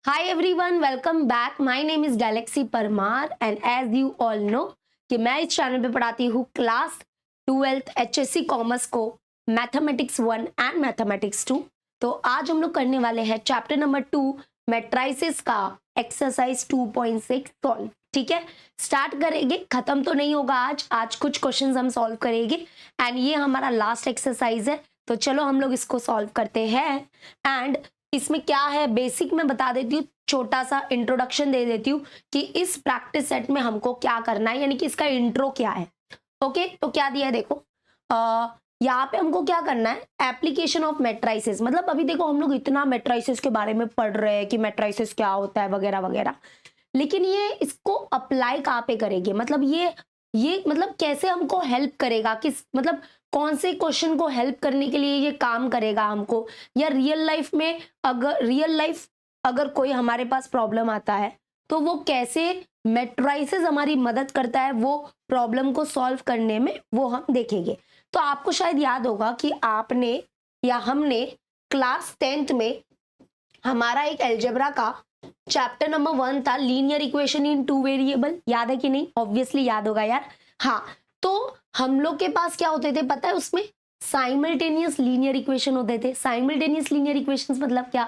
Hi everyone, welcome back. My name is Galaxy Parmar and as you all know कि मैं इस channel पे पढ़ाती हूँ क्लास 12th HSC कॉमर्स को मैथमेटिक्स 1 एंड मैथमेटिक्स 2। तो आज हम लोग करने वाले हैं चैप्टर नंबर 2 मैट्राइसेस का एक्सरसाइज 2.6 सॉल्व। ठीक है, स्टार्ट करेंगे, खत्म तो नहीं होगा आज कुछ क्वेश्चंस हम सॉल्व करेंगे एंड ये हमारा लास्ट एक्सरसाइज है। तो चलो हम लोग इसको सॉल्व करते हैं एंड इसमें क्या है बेसिक मैं बता देती हूँ, छोटा सा इंट्रोडक्शन दे देती हूँ कि इस प्रैक्टिस सेट में हमको क्या करना है, यानी कि इसका इंट्रो क्या है। ओके, तो क्या दिया है देखो, यहाँ पे हमको क्या करना है, एप्लीकेशन ऑफ मैट्राइसेस। मतलब अभी देखो हम लोग इतना मैट्राइसेस के बारे में पढ़ रहे हैं कि मैट्राइसेस क्या होता है वगैरह वगैरह, लेकिन ये इसको अप्लाई कहाँ पे करेंगे, मतलब ये मतलब कैसे हमको हेल्प करेगा, किस मतलब कौन से क्वेश्चन को हेल्प करने के लिए ये काम करेगा हमको, या रियल लाइफ अगर कोई हमारे पास प्रॉब्लम आता है तो वो कैसे मैट्राइसेस हमारी मदद करता है वो प्रॉब्लम को सॉल्व करने में, वो हम देखेंगे। तो आपको शायद याद होगा कि आपने या हमने क्लास 10th में हमारा एक अलजेब्रा का चैप्टर नंबर 1 था, लीनियर इक्वेशन इन 2 वेरिएबल। याद है कि नहीं? ऑब्वियसली याद होगा यार। हाँ, तो हम लोग के पास क्या होते थे पता है, उसमें साइमल्टेनियस लीनियर इक्वेशन होते थे। साइमल्टेनियस लीनियर इक्वेशंस मतलब क्या,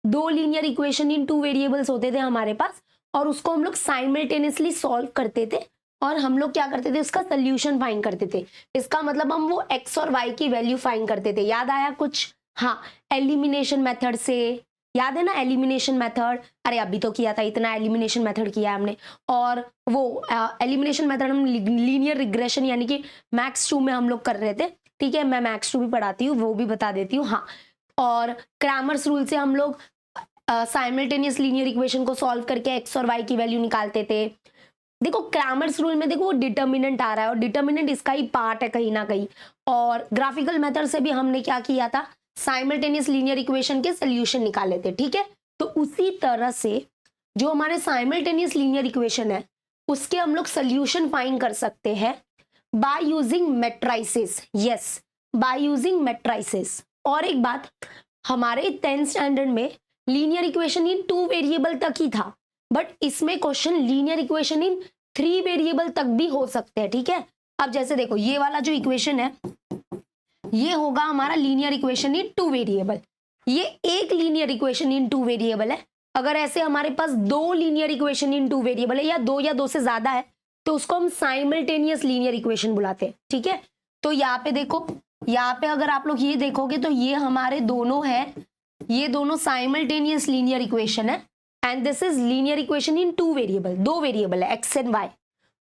दो लीनियर इक्वेशन इन 2 वेरिएबल्स होते थे हमारे पास और उसको हम लोग साइमल्टेनियसली सॉल्व करते थे और हम लोग क्या करते थे, उसका सोल्यूशन फाइंड करते थे। इसका मतलब हम वो एक्स और वाई की वैल्यू फाइंड करते थे। याद आया कुछ? हाँ, एलिमिनेशन मेथड से, याद है ना एलिमिनेशन मेथड? अरे अभी तो किया था, इतना एलिमिनेशन मेथड किया है हमने। और वो एलिमिनेशन मेथड हम लीनियर रिग्रेशन यानी कि मैक्स 2 में हम लोग कर रहे थे। ठीक है, मैं मैक्स 2 भी पढ़ाती हूँ, वो भी बता देती हूँ। हाँ, और क्रैमर्स रूल से हम लोग साइमल्टेनियस लीनियर इक्वेशन को सॉल्व करके एक्स और वाई की वैल्यू निकालते थे। देखो क्रैमर्स रूल में देखो वो डिटर्मिनेंट आ रहा है और डिटर्मिनेंट इसका ही पार्ट है कहीं ना कहीं। और ग्राफिकल मेथड से भी हमने क्या किया था, साइमल्टेनियस लीनियर इक्वेशन के सोल्यूशन निकाले थे। ठीक है, तो उसी तरह से जो हमारे साइमल्टेनियस लीनियर इक्वेशन है उसके हम लोग सोल्यूशन फाइंड कर सकते हैं by using matrices. Yes, by using matrices. और एक बात, हमारे 10th स्टैंडर्ड में लीनियर इक्वेशन इन 2 वेरिएबल तक ही था, बट इसमें question linear equation in 3 variable तक भी हो सकते हैं। ठीक है, अब जैसे देखो ये वाला जो इक्वेशन है ये होगा हमारा लीनियर इक्वेशन इन 2 वेरिएबल। ये एक लीनियर इक्वेशन इन 2 वेरिएबल है। अगर ऐसे हमारे पास दो लीनियर इक्वेशन इन 2 वेरिएबल है या दो से ज्यादा है तो उसको हम साइमल्टेनियस लीनियर इक्वेशन बुलाते हैं। ठीक है, तो यहाँ पे देखो, यहाँ पे अगर आप लोग ये देखोगे तो ये हमारे दोनों है, ये दोनों साइमल्टेनियस लीनियर इक्वेशन है and this is linear equation in 2 variable. दो वेरिएबल है एक्स एंड वाई,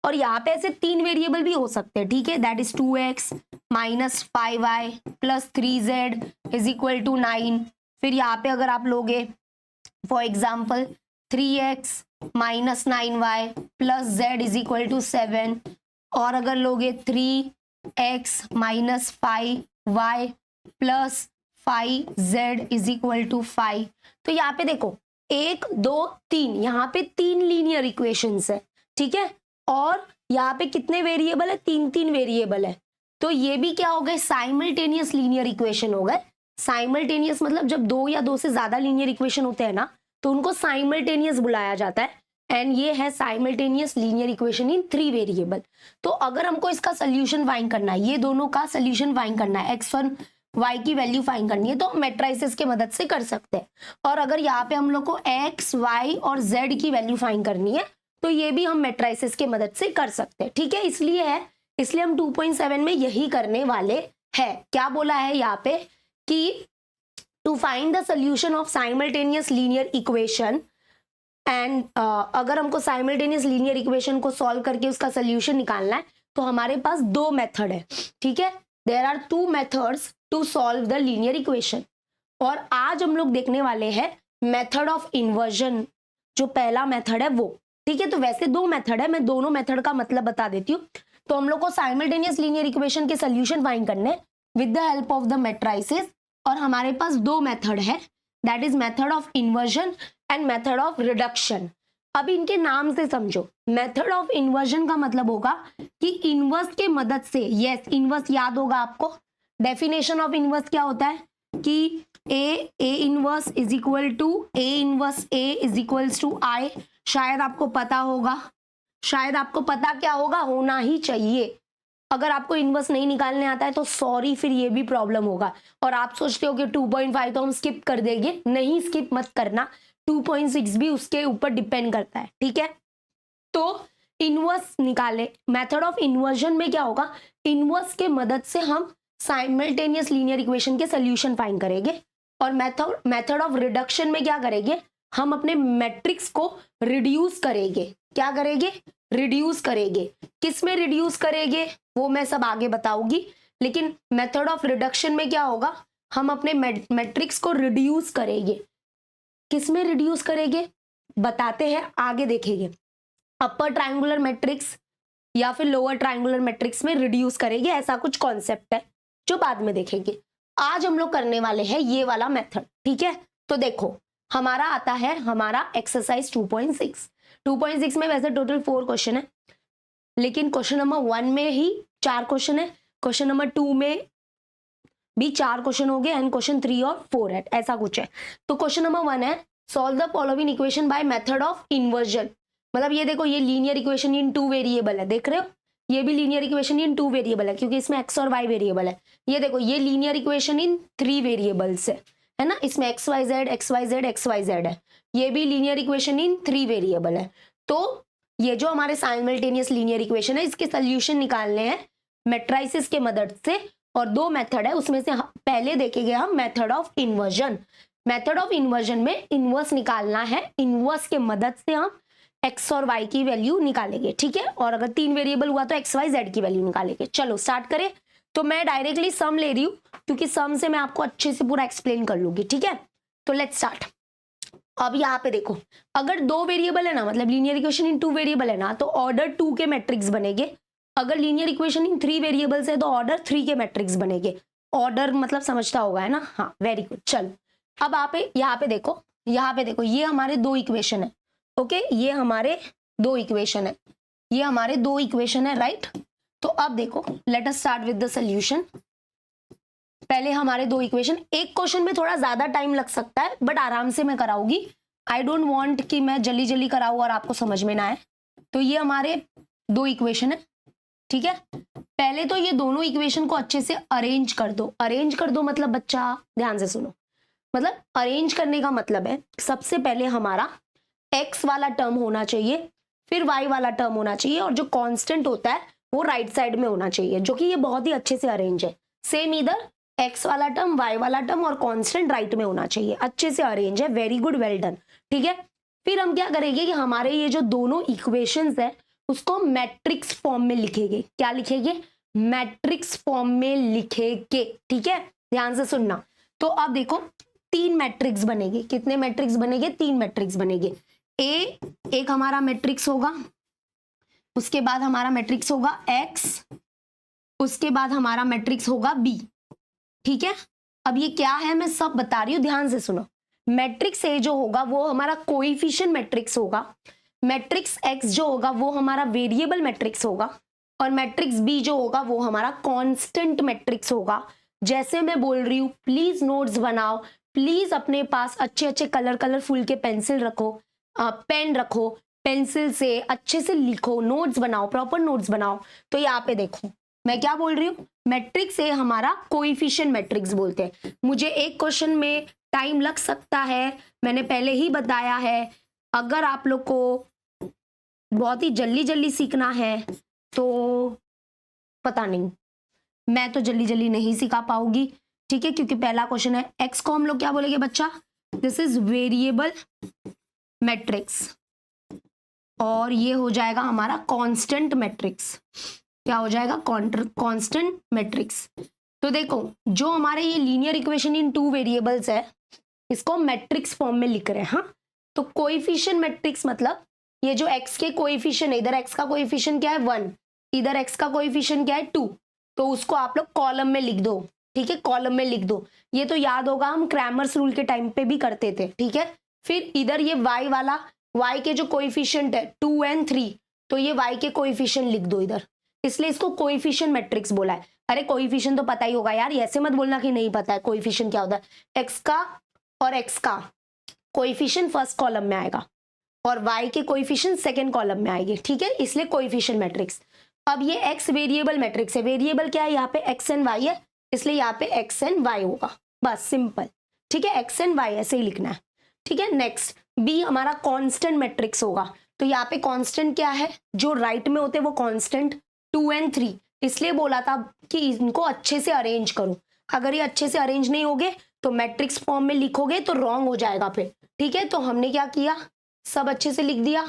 और यहाँ पे ऐसे 3 वेरिएबल भी हो सकते हैं। ठीक है, that is 2x minus 5y plus 3z is equal to 9। फिर यहाँ पे अगर आप लोगे for example 3x minus 9y plus z is equal to 7, और अगर लोगे 3x minus 5y plus 5z is equal to 5। तो यहाँ पे देखो 1 2 3, यहाँ पे 3 लीनियर इक्वेशंस है। ठीक है, और यहाँ पे कितने वेरिएबल है, 3 वेरिएबल है। तो ये भी क्या हो गए, साइमल्टेनियस लीनियर इक्वेशन हो गए। साइमल्टेनियस मतलब जब दो या दो से ज्यादा लीनियर इक्वेशन होते हैं ना तो उनको साइमल्टेनियस बुलाया जाता है एंड ये है simultaneous linear equation in 3 variable. तो अगर हमको इसका सोल्यूशन फाइंड करना है, ये दोनों का सोल्यूशन फाइंड करना है, x1 y की वैल्यू फाइंड करनी है, तो मैट्राइसेस की मदद से कर सकते हैं। और अगर यहाँ पे हम लोग को x y और z की वैल्यू फाइंड करनी है तो ये भी हम मैट्राइसेस की मदद से कर सकते हैं। ठीक है, इसलिए हम 2.7 में यही करने वाले हैं। क्या बोला है यहाँ पे कि to find the solution of simultaneous linear equation and अगर हमको साइमल्टेनियस लीनियर इक्वेशन को सॉल्व करके उसका सोल्यूशन निकालना है तो हमारे पास दो मेथड है। ठीक है, there are 2 methods to solve the linear equation. और आज हम लोग देखने वाले हैं मेथड ऑफ इन्वर्जन, जो पहला मेथड है वो। ठीक है, तो वैसे 2 मेथड है, मैं दोनों मेथड का मतलब बता देती हूँ। तो हम लोग को साइमल्टेनियस लीनियर इक्वेशन के सोल्यूशन फाइंड करने with the help of the matrices, और हमारे पास 2 मेथड है, that is method of inversion and method of reduction. अब इनके नाम से समझो, मेथड ऑफ इन्वर्जन का मतलब होगा कि इन्वर्स के मदद से, यस इन्वर्स याद होगा आपको, डेफिनेशन ऑफ इन्वर्स क्या होता है, कि ए inverse is equal to A inverse A is equals to I, शायद आपको पता होगा, शायद आपको पता क्या होगा, होना ही चाहिए। अगर आपको इनवर्स नहीं निकालने आता है तो सॉरी, फिर ये भी प्रॉब्लम होगा। और आप सोचते हो कि 2.5 तो हम स्किप कर देंगे, नहीं स्किप मत करना, 2.6 भी उसके ऊपर डिपेंड करता है, ठीक है। तो इनवर्स निकाले, मेथड ऑफ इन्वर्जन में क्या होगा, इनवर्स के मदद से हम साइमल्टेनियस लीनियर इक्वेशन के सोल्यूशन फाइंड करेंगे। और मेथड ऑफ रिडक्शन में क्या करेंगे, हम अपने मैट्रिक्स को रिड्यूस करेंगे। क्या करेंगे, रिड्यूस करेंगे। किस में रिड्यूस करेंगे वो मैं सब आगे बताऊंगी, लेकिन मेथड ऑफ रिडक्शन में क्या होगा, हम अपने मैट्रिक्स को रिड्यूस करेंगे। किस में रिड्यूस करेंगे बताते हैं, आगे देखेंगे। अपर ट्रायंगुलर मैट्रिक्स या फिर लोअर ट्रायंगुलर मैट्रिक्स में रिड्यूस करेंगे, ऐसा कुछ कॉन्सेप्ट है जो बाद में देखेंगे। आज हम लोग करने वाले हैं ये वाला मेथड, ठीक है। तो देखो हमारा आता है हमारा एक्सरसाइज 2.6। 2.6 में वैसे टोटल 4 क्वेश्चन है, लेकिन क्वेश्चन नंबर 1 में ही 4 क्वेश्चन है, क्वेश्चन नंबर 2 में भी 4 क्वेश्चन हो गए, एंड क्वेश्चन 3 और 4 है, ऐसा कुछ है। तो क्वेश्चन नंबर 1 है solve the following equation by method of inversion. मतलब ये देखो, ये लीनियर इक्वेशन इन 2 वेरिएबल है, देख रहे हो, ये भी लीनियर इक्वेशन इन 2 वेरिएबल है क्योंकि इसमें x और y वेरिएबल है। ये देखो, ये लीनियर इक्वेशन इन 3 वेरिएबल्स है ना, इसमें xyz है। ये भी लीनियर इक्वेशन इन 3 वेरिएबल है। तो ये जो हमारे साइमल्टेनियस लीनियर इक्वेशन है, इसके सोल्यूशन निकालने हैं मैट्रिसेस के मदद से। और 2 मेथड है, उसमें से पहले देखेंगे हम method of inversion. Method of inversion में इनवर्स निकालना है, इनवर्स के मदद से हम x और y की वैल्यू निकालेंगे, ठीक है। और अगर 3 वेरिएबल हुआ तो x y z की वैल्यू निकालेंगे। चलो स्टार्ट करें। तो मैं डायरेक्टली सम ले रही हूँ क्योंकि सम से मैं आपको अच्छे से पूरा एक्सप्लेन कर लूंगी, ठीक है। तो लेट्स स्टार्ट। अब यहाँ पे देखो, अगर 2 वेरिएबल है ना, मतलब लीनियर इक्वेशन इन 2 वेरिएबल है ना, तो ऑर्डर 2 के मैट्रिक्स बनेंगे। अगर लीनियर इक्वेशन इन 3 वेरिएबल्स है तो ऑर्डर 3 के मैट्रिक्स बनेंगे। ऑर्डर मतलब समझता होगा, है ना, हाँ वेरी गुड। चलो अब आप यहाँ पे देखो, ये हमारे 2 इक्वेशन है, ओके, ये हमारे 2 इक्वेशन है, ये हमारे 2 इक्वेशन है, राइट। तो अब देखो, let us start with the solution. पहले हमारे 2 इक्वेशन, एक क्वेश्चन में थोड़ा ज्यादा टाइम लग सकता है बट आराम से मैं कराऊंगी। आई डोंट वांट कि मैं जल्दी जल्दी कराऊं और आपको समझ में ना आए। तो ये हमारे 2 इक्वेशन है, ठीक है। पहले तो ये दोनों इक्वेशन को अच्छे से अरेंज कर दो। अरेंज कर दो मतलब बच्चा ध्यान से सुनो, मतलब अरेंज करने का मतलब है सबसे पहले हमारा x वाला टर्म होना चाहिए, फिर y वाला टर्म होना चाहिए, और जो कांस्टेंट होता है वो राइट साइड में होना चाहिए, जो कि ये बहुत ही अच्छे से अरेंज है। सेम इधर x वाला टर्म, y वाला टर्म और कांस्टेंट राइट में होना चाहिए, अच्छे से अरेंज है, वेरी गुड, वेल डन, ठीक है। फिर हम क्या करेंगे कि हमारे ये जो दोनों इक्वेशंस है उसको मैट्रिक्स फॉर्म में लिखेंगे। क्या लिखेंगे, मैट्रिक्स फॉर्म में लिखेंगे, ठीक है, ध्यान से सुनना। तो अब देखो 3 मैट्रिक्स बनेंगे। कितने मैट्रिक्स बनेंगे, 3 मैट्रिक्स बनेंगे। ए एक हमारा मैट्रिक्स होगा, उसके बाद हमारा मैट्रिक्स होगा x, उसके बाद हमारा मैट्रिक्स होगा b, ठीक है। अब ये क्या है मैं सब बता रही हूं, ध्यान से सुनो। मैट्रिक्स ए जो होगा वो हमारा कोएफिशिएंट मैट्रिक्स होगा, मैट्रिक्स x जो होगा वो हमारा वेरिएबल मैट्रिक्स होगा, और मैट्रिक्स b जो होगा वो हमारा कांस्टेंट मैट्रिक्स होगा। जैसे मैं बोल रही हूं प्लीज नोट्स बनाओ, प्लीज अपने पास अच्छे अच्छे कलरफुल के पेंसिल रखो, पेन रखो, पेंसिल से अच्छे से लिखो, नोट्स बनाओ, प्रॉपर नोट्स बनाओ। तो यहाँ पे देखो मैं क्या बोल रही हूँ, मैट्रिक्स ए हमारा कोएफिशिएंट मैट्रिक्स बोलते हैं। मुझे एक क्वेश्चन में टाइम लग सकता है, मैंने पहले ही बताया है। अगर आप लोग को बहुत ही जल्दी सीखना है तो पता नहीं, मैं तो जल्दी नहीं सिखा पाऊंगी, ठीक है, क्योंकि पहला क्वेश्चन है एक्स को हम लोग क्या बोलेंगे बच्चा, दिस इज वेरिएबल मैट्रिक्स, और ये हो जाएगा हमारा कांस्टेंट मैट्रिक्स। क्या हो जाएगा, कांस्टेंट मैट्रिक्स। तो देखो जो हमारे ये लीनियर इक्वेशन इन 2 वेरिएबल्स है इसको मैट्रिक्स फॉर्म में लिख रहे हैं, हाँ। तो कोएफिशिएंट मैट्रिक्स मतलब ये जो x के कोएफिशिएंट है, इधर x का कोएफिशिएंट क्या है 1, इधर x का कोएफिशिएंट क्या है 2, तो उसको आप लोग कॉलम में लिख दो, ठीक है, कॉलम में लिख दो। ये तो याद होगा, हम क्रैमर्स रूल के टाइम पे भी करते थे, ठीक है। फिर इधर ये y वाला, y के जो कोएफिशिएंट है 2 और 3, तो ये y के कोएफिशिएंट लिख दो इधर, इसलिए इसको कोएफिशिएंट मैट्रिक्स बोला है। अरे कोएफिशिएंट तो पता ही होगा यार, ऐसे मत बोलना कि नहीं पता है कोएफिशिएंट क्या होता है। एक्स का और एक्स का कोएफिशिएंट फर्स्ट कॉलम में आएगा और y के कोएफिशिएंट सेकंड कॉलम में आएंगे, ठीक है, इसलिए कोएफिशिएंट मैट्रिक्स। अब ये x वेरिएबल मैट्रिक्स है, वेरिएबल क्या है यहाँ पे x एंड y है, इसलिए यहाँ पे x एंड y होगा, बस सिंपल, ठीक है, x एंड y ऐसे ही लिखना है, ठीक है। नेक्स्ट b हमारा कांस्टेंट मैट्रिक्स होगा, तो यहाँ पे कांस्टेंट क्या है, जो राइट में होते हैं वो कांस्टेंट 2 एंड 3, इसलिए बोला था कि इनको अच्छे से अरेंज करो। अगर ये अच्छे से अरेंज नहीं होगे तो मैट्रिक्स फॉर्म में लिखोगे तो रॉन्ग हो जाएगा फिर, ठीक है। तो हमने क्या किया, सब अच्छे से लिख दिया।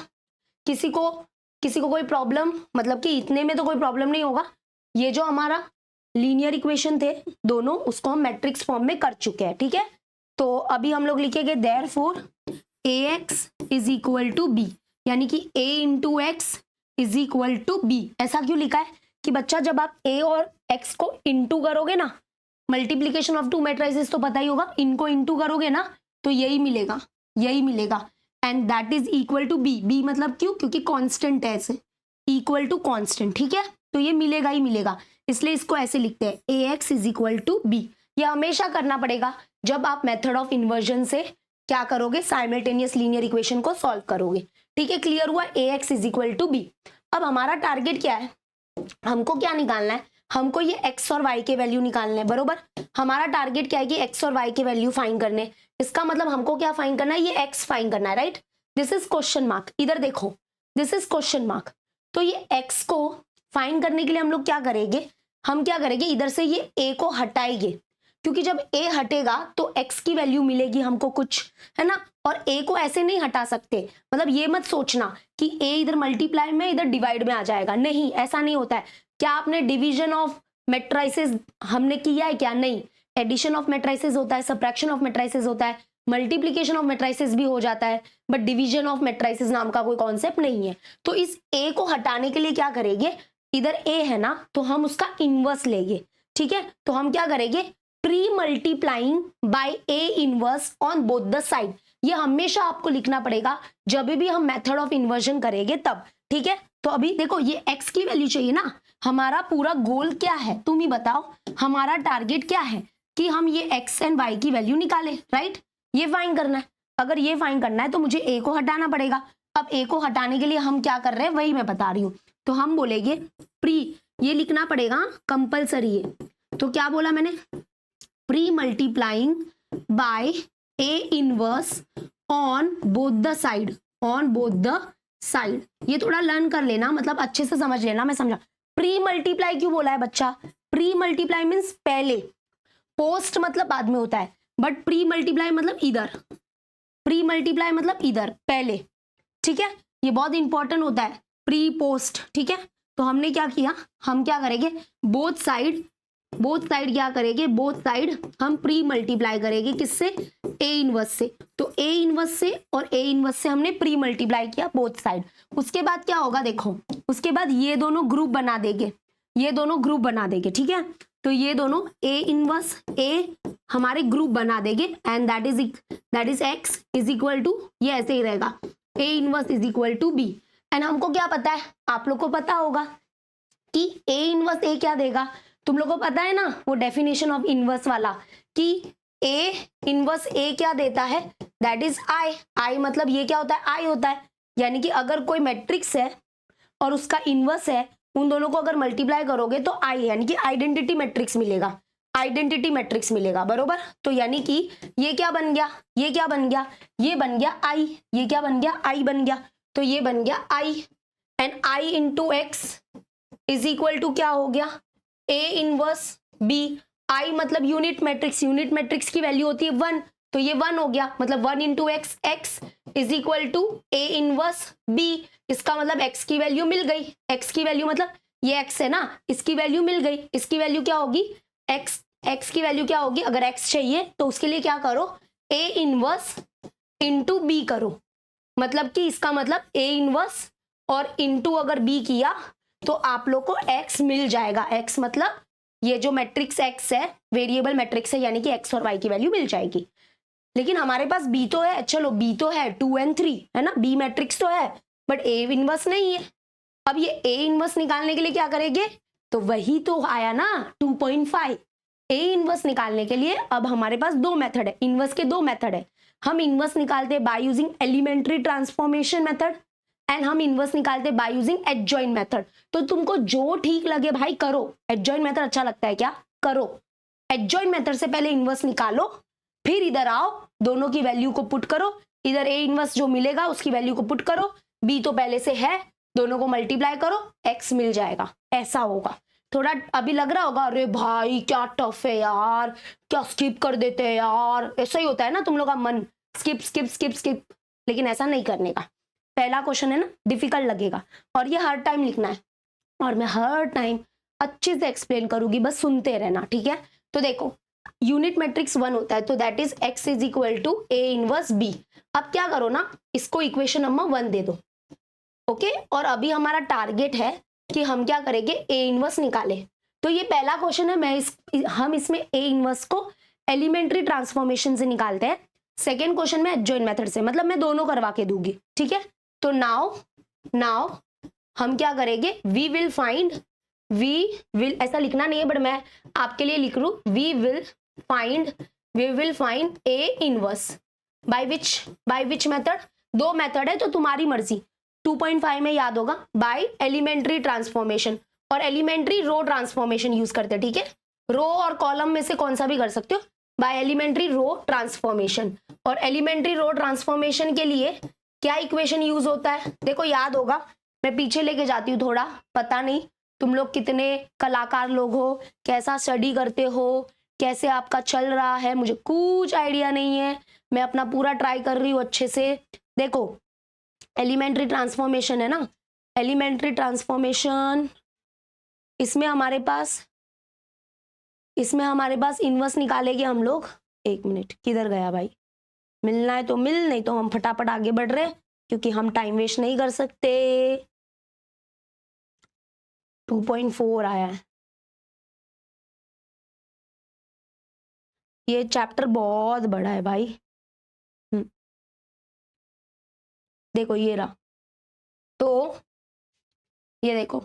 किसी को कोई प्रॉब्लम, मतलब कि इतने में तो कोई प्रॉब्लम नहीं होगा। ये जो हमारा लीनियर इक्वेशन थे दोनों, उसको हम मैट्रिक्स फॉर्म में कर चुके हैं, ठीक है। तो अभी हम लोग लिखेंगे therefore ax is equal to b, यानी कि a into x is equal to b. ऐसा क्यों लिखा है कि बच्चा जब आप a और x को इंटू करोगे ना, मल्टीप्लीकेशन ऑफ टू मैट्रिसेस तो पता ही होगा, इनको इंटू करोगे ना तो यही मिलेगा, यही मिलेगा, and that is equal to b. B मतलब क्यों, क्योंकि कांस्टेंट है, ऐसे इक्वल टू कांस्टेंट, ठीक है, तो ये मिलेगा ही मिलेगा, इसलिए इसको ऐसे लिखते हैं ax is equal to b. ये हमेशा करना पड़ेगा जब आप मेथड ऑफ इन्वर्जन से क्या करोगे, साइमल्टेनियस लीनियर इक्वेशन को सॉल्व करोगे, ठीक है। क्लियर हुआ, ax is equal to b. अब हमारा टारगेट क्या है, हमको क्या निकालना है, हमको ये x और y के वैल्यू निकालने हैं, बरोबर। हमारा टारगेट क्या है कि x और y के वैल्यू फाइंड करने, इसका मतलब हमको क्या फाइंड करना है, ये x फाइंड करना है, right. This is question mark, इधर देखो, दिस इज क्वेश्चन मार्क। तो ये x को फाइंड करने के लिए हम लोग क्या करेंगे, हम क्या करेंगे, इधर से ये a को हटाएंगे, क्योंकि जब a हटेगा तो x की वैल्यू मिलेगी हमको कुछ, है ना। और a को ऐसे नहीं हटा सकते, मतलब ये मत सोचना कि a इधर मल्टीप्लाई में इधर डिवाइड में आ जाएगा, नहीं, ऐसा नहीं होता है। क्या आपने डिवीजन ऑफ मैट्रिसेस हमने किया है क्या, नहीं। एडिशन ऑफ मैट्रिसेस होता है, सब्ट्रैक्शन ऑफ मैट्रिसेस होता है, मल्टीप्लिकेशन ऑफ मैट्रिसेस भी हो जाता है, बट डिवीजन ऑफ मैट्रिसेस नाम का कोई कॉन्सेप्ट नहीं है। तो इस a को हटाने के लिए क्या करेंगे, इधर a है ना, तो हम उसका इनवर्स लेंगे, ठीक है। तो हम क्या करेंगे, pre multiplying bye a inverse on both the side. ये हमेशा आपको लिखना पड़ेगा जब भी हम मेथड ऑफ इन्वर्जन करेंगे तब, ठीक है। तो अभी देखो ये x की वैल्यू चाहिए ना, हमारा पूरा गोल क्या है, तुम ही बताओ, हमारा टारगेट क्या है कि हम ये x एंड y की वैल्यू निकालें, राइट। ये फाइंड करना है, अगर ये फाइंड करना है तो मुझे a को हटाना पड़ेगा। अब a को हटाने के लिए हम क्या कर रहे हैं वही मैं बता रही हूँ, तो हम बोलेंगे प्री, ये लिखना पड़ेगा कंपल्सरी है। तो क्या बोला मैंने, pre multiplying bye a inverse on both the side, on both the side. ये थोड़ा लर्न कर लेना, मतलब अच्छे से समझ लेना, मैं समझा। प्री मल्टीप्लाई क्यों बोला है बच्चा, प्री मल्टीप्लाई मीन्स पहले, पोस्ट मतलब बाद में होता है, बट प्री मल्टीप्लाई मतलब इधर, प्री मल्टीप्लाई मतलब इधर पहले, ठीक है। ये बहुत इंपॉर्टेंट होता है, प्री पोस्ट, ठीक है। तो हमने क्या किया, हम क्या करेंगे, बोथ साइड क्या करेंगे, बोथ साइड हम प्री मल्टीप्लाई करेंगे, किससे, a इनवर्स से। तो a इनवर्स से और a इनवर्स से हमने प्री मल्टीप्लाई किया बोथ साइड। उसके बाद क्या होगा, देखो उसके बाद ये दोनों ग्रुप बना देंगे, ये दोनों ग्रुप बना देंगे, ठीक है। तो ये दोनों a इनवर्स a हमारे ग्रुप बना देंगे, and that is x is equal to, ये ऐसे ही रहेगा, a inverse is equal to b। And हमको क्या पता है, आप लोग को पता होगा कि a इनवर्स a क्या देगा, तुम लोग को पता है ना वो डेफिनेशन ऑफ इनवर्स वाला, कि a इनवर्स a क्या देता है, दैट इज I मतलब ये क्या होता है, I होता है। यानी कि अगर कोई मैट्रिक्स है और उसका इनवर्स है, उन दोनों को अगर मल्टीप्लाई करोगे तो I, यानी कि आइडेंटिटी मैट्रिक्स मिलेगा, आइडेंटिटी मैट्रिक्स मिलेगा, बरोबर। तो यानी कि ये क्या बन गया, ये क्या बन गया, ये बन गया I, ये क्या बन गया, I बन गया, तो ये बन गया I, and I into x is equal to क्या हो गया, a इनवर्स b। I मतलब यूनिट मैट्रिक्स, यूनिट मैट्रिक्स की वैल्यू होती है 1, तो ये 1 हो गया, मतलब 1 into x, x is equal to a inverse b। इसका मतलब x की वैल्यू मिल गई, x की वैल्यू मतलब ये x है ना, इसकी वैल्यू मिल गई, इसकी वैल्यू क्या होगी, x की वैल्यू क्या होगी, अगर x चाहिए तो उसके लिए क्या करो, a इनवर्स इंटू b करो, मतलब कि इसका मतलब a इनवर्स और इंटू अगर b किया तो आप लोग को x मिल जाएगा। x मतलब ये जो मैट्रिक्स x है वेरिएबल मैट्रिक्स है, यानी कि x और y की वैल्यू मिल जाएगी। लेकिन हमारे पास b तो है, चलो b तो है 2 and 3 है ना, b मैट्रिक्स तो है, बट a इनवर्स नहीं है। अब ये a इनवर्स निकालने के लिए क्या करेंगे, तो तो वही तो आया ना 2.5। ए इनवर्स निकालने के लिए अब हमारे पास दो मेथड है, इनवर्स के दो मेथड है। हम इनवर्स निकालते हैं by using elementary transformation method and हम इनवर्स निकालते हैं बाय यूजिंग एडजॉइंट मेथड। तो तुमको जो ठीक लगे भाई करो। एडजॉइंट मेथड अच्छा लगता है क्या? करो। एडजॉइंट मेथड से पहले इनवर्स निकालो, फिर इधर आओ, दोनों की वैल्यू को पुट करो। इधर ए इनवर्स जो मिलेगा उसकी वैल्यू को पुट करो, बी तो पहले से है, दोनों को मल्टीप्लाई करो, एक्स मिल जाएगा। ऐसा होगा। थोड़ा अभी लग रहा होगा अरे भाई क्या टफ है यार, क्या स्किप कर देते हैं यार, ऐसा ही होता है ना तुम लोग का मन, स्किप स्किप स्किप स्किप। लेकिन ऐसा नहीं करने का। पहला क्वेश्चन है ना, डिफिकल्ट लगेगा और ये हर टाइम लिखना है और मैं हर टाइम अच्छे से एक्सप्लेन करूंगी, बस सुनते रहना, ठीक है? तो देखो यूनिट मैट्रिक्स 1 होता है तो that is x is equal to A inverse b. अब क्या करो ना, इसको इक्वेशन नंबर 1 दे दो, ओके? और अभी हमारा टारगेट है कि हम क्या करेंगे, ए इनवर्स निकाले। तो ये पहला क्वेश्चन है, हम इसमें ए इनवर्स को एलिमेंट्री ट्रांसफॉर्मेशन से निकालते हैं। सेकेंड क्वेश्चन में एडजॉइंट मेथड से, मतलब मैं दोनों करवा के दूंगी, ठीक है? तो नाउ हम क्या करेंगे, वी विल ऐसा लिखना नहीं है बट मैं आपके लिए लिख रू, we will find A inverse by which method. दो मेथड है तो तुम्हारी मर्जी। 2.5 में याद होगा बाय एलिमेंट्री ट्रांसफॉर्मेशन और एलिमेंट्री रो ट्रांसफॉर्मेशन यूज करते हैं, ठीक है? रो और कॉलम में से कौन सा भी कर सकते हो, बाय एलिमेंट्री रो ट्रांसफॉर्मेशन। और एलिमेंट्री रो ट्रांसफॉर्मेशन के लिए क्या इक्वेशन यूज होता है, देखो याद होगा, मैं पीछे लेके जाती हूँ थोड़ा। पता नहीं तुम लोग कितने कलाकार लोग हो, कैसा स्टडी करते हो, कैसे आपका चल रहा है, मुझे कुछ आइडिया नहीं है। मैं अपना पूरा ट्राई कर रही हूँ अच्छे से। देखो एलिमेंट्री ट्रांसफॉर्मेशन है ना, एलिमेंट्री ट्रांसफॉर्मेशन, इसमें हमारे पास इनवर्स निकालेंगे हम लोग। एक मिनट, किधर गया भाई? मिलना है तो मिल, नहीं तो हम फटाफट आगे बढ़ रहे क्योंकि हम टाइम वेस्ट नहीं कर सकते। 2.4 आया है। ये चैप्टर बहुत बड़ा है भाई। देखो ये रहा, तो ये देखो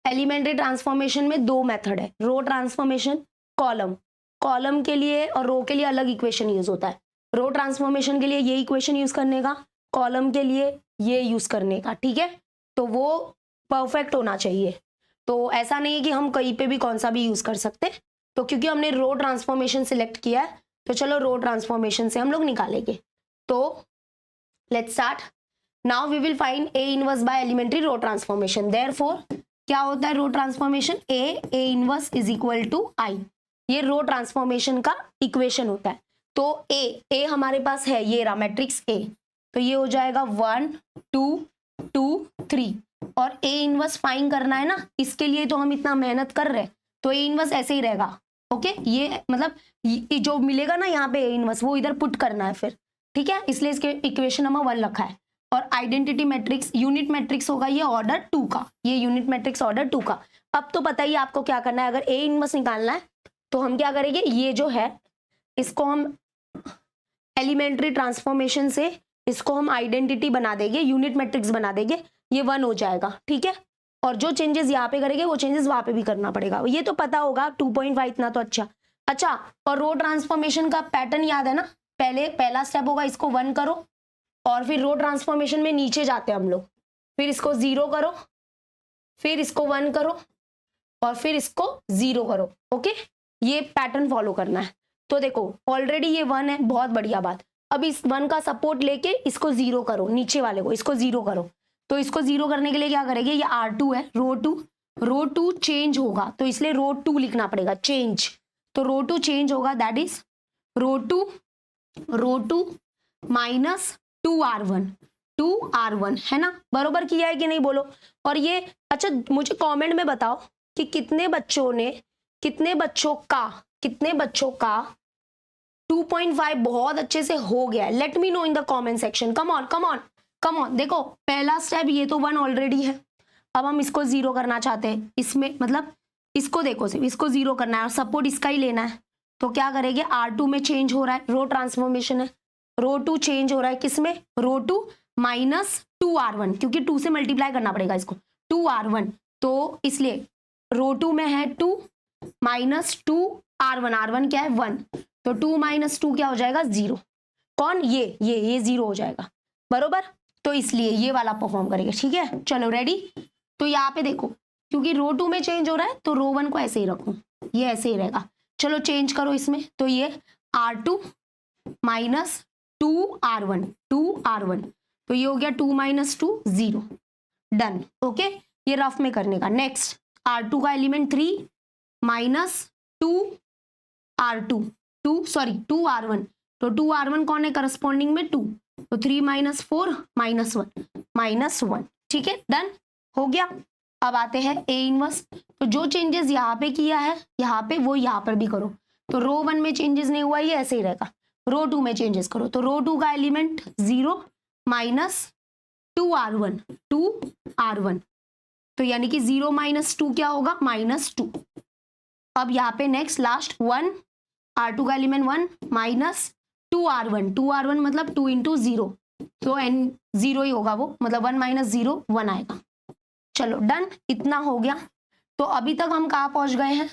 एलिमेंट्री ट्रांसफॉर्मेशन में दो मेथड है, रो ट्रांसफॉर्मेशन, कॉलम के लिए और रो के लिए अलग इक्वेशन यूज होता है। रो ट्रांसफॉर्मेशन के लिए ये इक्वेशन यूज करने का, कॉलम के लिए ये यूज करने का, ठीक है? तो वो परफेक्ट होना चाहिए। तो ऐसा नहीं है कि हम कहीं पे भी कौन सा भी यूज कर सकते। तो क्योंकि हमने रो ट्रांसफॉर्मेशन सिलेक्ट किया है तो चलो रो ट्रांसफॉर्मेशन से हम लोग निकालेंगे। तो let's start. Now we will find A inverse by elementary row transformation. Therefore क्या होता है row transformation, A inverse is equal to I. ये रो ट्रांसफॉर्मेशन का इक्वेशन होता है। तो ए हमारे पास है, ये रहा मैट्रिक्स ए, तो ये हो जाएगा 1 2 2 3। और ए इनवर्स फाइंड करना है ना, इसके लिए तो हम इतना मेहनत कर रहे हैं, तो ए इनवर्स ऐसे ही रहेगा, ओके? ये मतलब ये जो मिलेगा ना यहाँ पे ए इनवर्स, वो इधर पुट करना है फिर, ठीक है? इसलिए इसके इक्वेशन नंबर 1 रखा है। और आइडेंटिटी मैट्रिक्स, यूनिट मैट्रिक्स होगा ये ऑर्डर 2 का, ये यूनिट मैट्रिक्स ऑर्डर 2 का। अब तो पता ही आपको क्या करना है, अगर ए इनवर्स निकालना है तो हम क्या करेंगे, ये जो है इसको हम एलिमेंट्री ट्रांसफॉर्मेशन से इसको हम आइडेंटिटी बना देंगे, यूनिट मैट्रिक्स बना देंगे, ये 1 हो जाएगा, ठीक है? और जो चेंजेस यहाँ पे करेंगे वो चेंजेस वहां पे भी करना पड़ेगा, ये तो पता होगा। 2.5 इतना तो अच्छा। और रो ट्रांसफॉर्मेशन का पैटर्न याद है ना, पहला स्टेप होगा इसको 1 करो और फिर रो ट्रांसफॉर्मेशन में नीचे जाते हैं हम लोग, फिर इसको 0 करो, फिर इसको 1 करो और फिर इसको 0 करो, ओके? ये पैटर्न फॉलो करना है। तो देखो ऑलरेडी ये 1 है, बहुत बढ़िया बात। अब इस 1 का सपोर्ट लेके इसको 0 करो, नीचे वाले को इसको 0 करो। तो इसको 0 करने के लिए क्या करेंगे, ये R2 है, रो 2 चेंज होगा तो इसलिए रो 2 लिखना पड़ेगा, चेंज। तो रो 2 चेंज होगा, that is row 2 minus 2R1 है ना? बरोबर किया है कि नहीं बोलो? और ये अच्छा मुझे कमेंट में बताओ कि कितने बच्चों का 2.5 बहुत अच्छे से हो गया है। Let me know in the comment section. Come on. देखो पहला स्टेप ये तो 1 ऑलरेडी है, अब हम इसको 0 करना चाहते हैं। इसमें मतलब इसको देखो, सिर्फ इसको 0 करना है और सपोर्ट इसका ही लेना है। तो क्या करेंगे, R2 में चेंज हो रहा है, रो ट्रांसफॉर्मेशन है, रो 2 चेंज हो रहा है किसमें, रो 2 माइनस 2R1, क्योंकि 2 से मल्टीप्लाई करना पड़ेगा इसको, 2R1। तो इसलिए रो टू में है 2 माइनस 2 R1, R1 क्या है 1, तो 2 माइनस 2 क्या हो जाएगा 0। कौन, ये 0 हो जाएगा बरोबर, तो इसलिए ये वाला परफॉर्म करेगा। ठीक है चलो रेडी। तो यहाँ पे देखो क्योंकि रो 2 में चेंज हो रहा है तो रो 1 को ऐसे ही रखूं, ये ऐसे ही रहेगा। चलो चेंज करो इसमें, तो ये R2 माइनस 2R1, 2R1, तो ये हो गया 2 माइनस 2 0, डन। ओके ये रफ में करने का। नेक्स्ट R2 का एलिमेंट 3 माइनस 2R2, 2R1, तो 2R1 कौन है करस्पॉन्डिंग में 2, तो 3 माइनस 4 माइनस 1, ठीक है डन हो गया। अब आते हैं ए इनवर्स, तो जो चेंजेस यहाँ पे किया है यहाँ पे वो यहाँ पर भी करो। तो रो 1 में चेंजेस नहीं हुआ ये ऐसे ही रहेगा, रो 2 में चेंजेस करो। तो रो 2 का एलिमेंट 0 माइनस 2R1, 2R1, तो यानी कि 0 माइनस 2 क्या होगा -2। अब यहाँ पे नेक्स्ट लास्ट 1, R2 का एलिमेंट 1 माइनस 2R1, 2R1 मतलब 2 इंटू 0, तो n 0 ही होगा वो, मतलब 1 माइनस 0 1 आएगा। चलो डन, इतना हो गया। तो अभी तक हम कहाँ पहुंच गए हैं,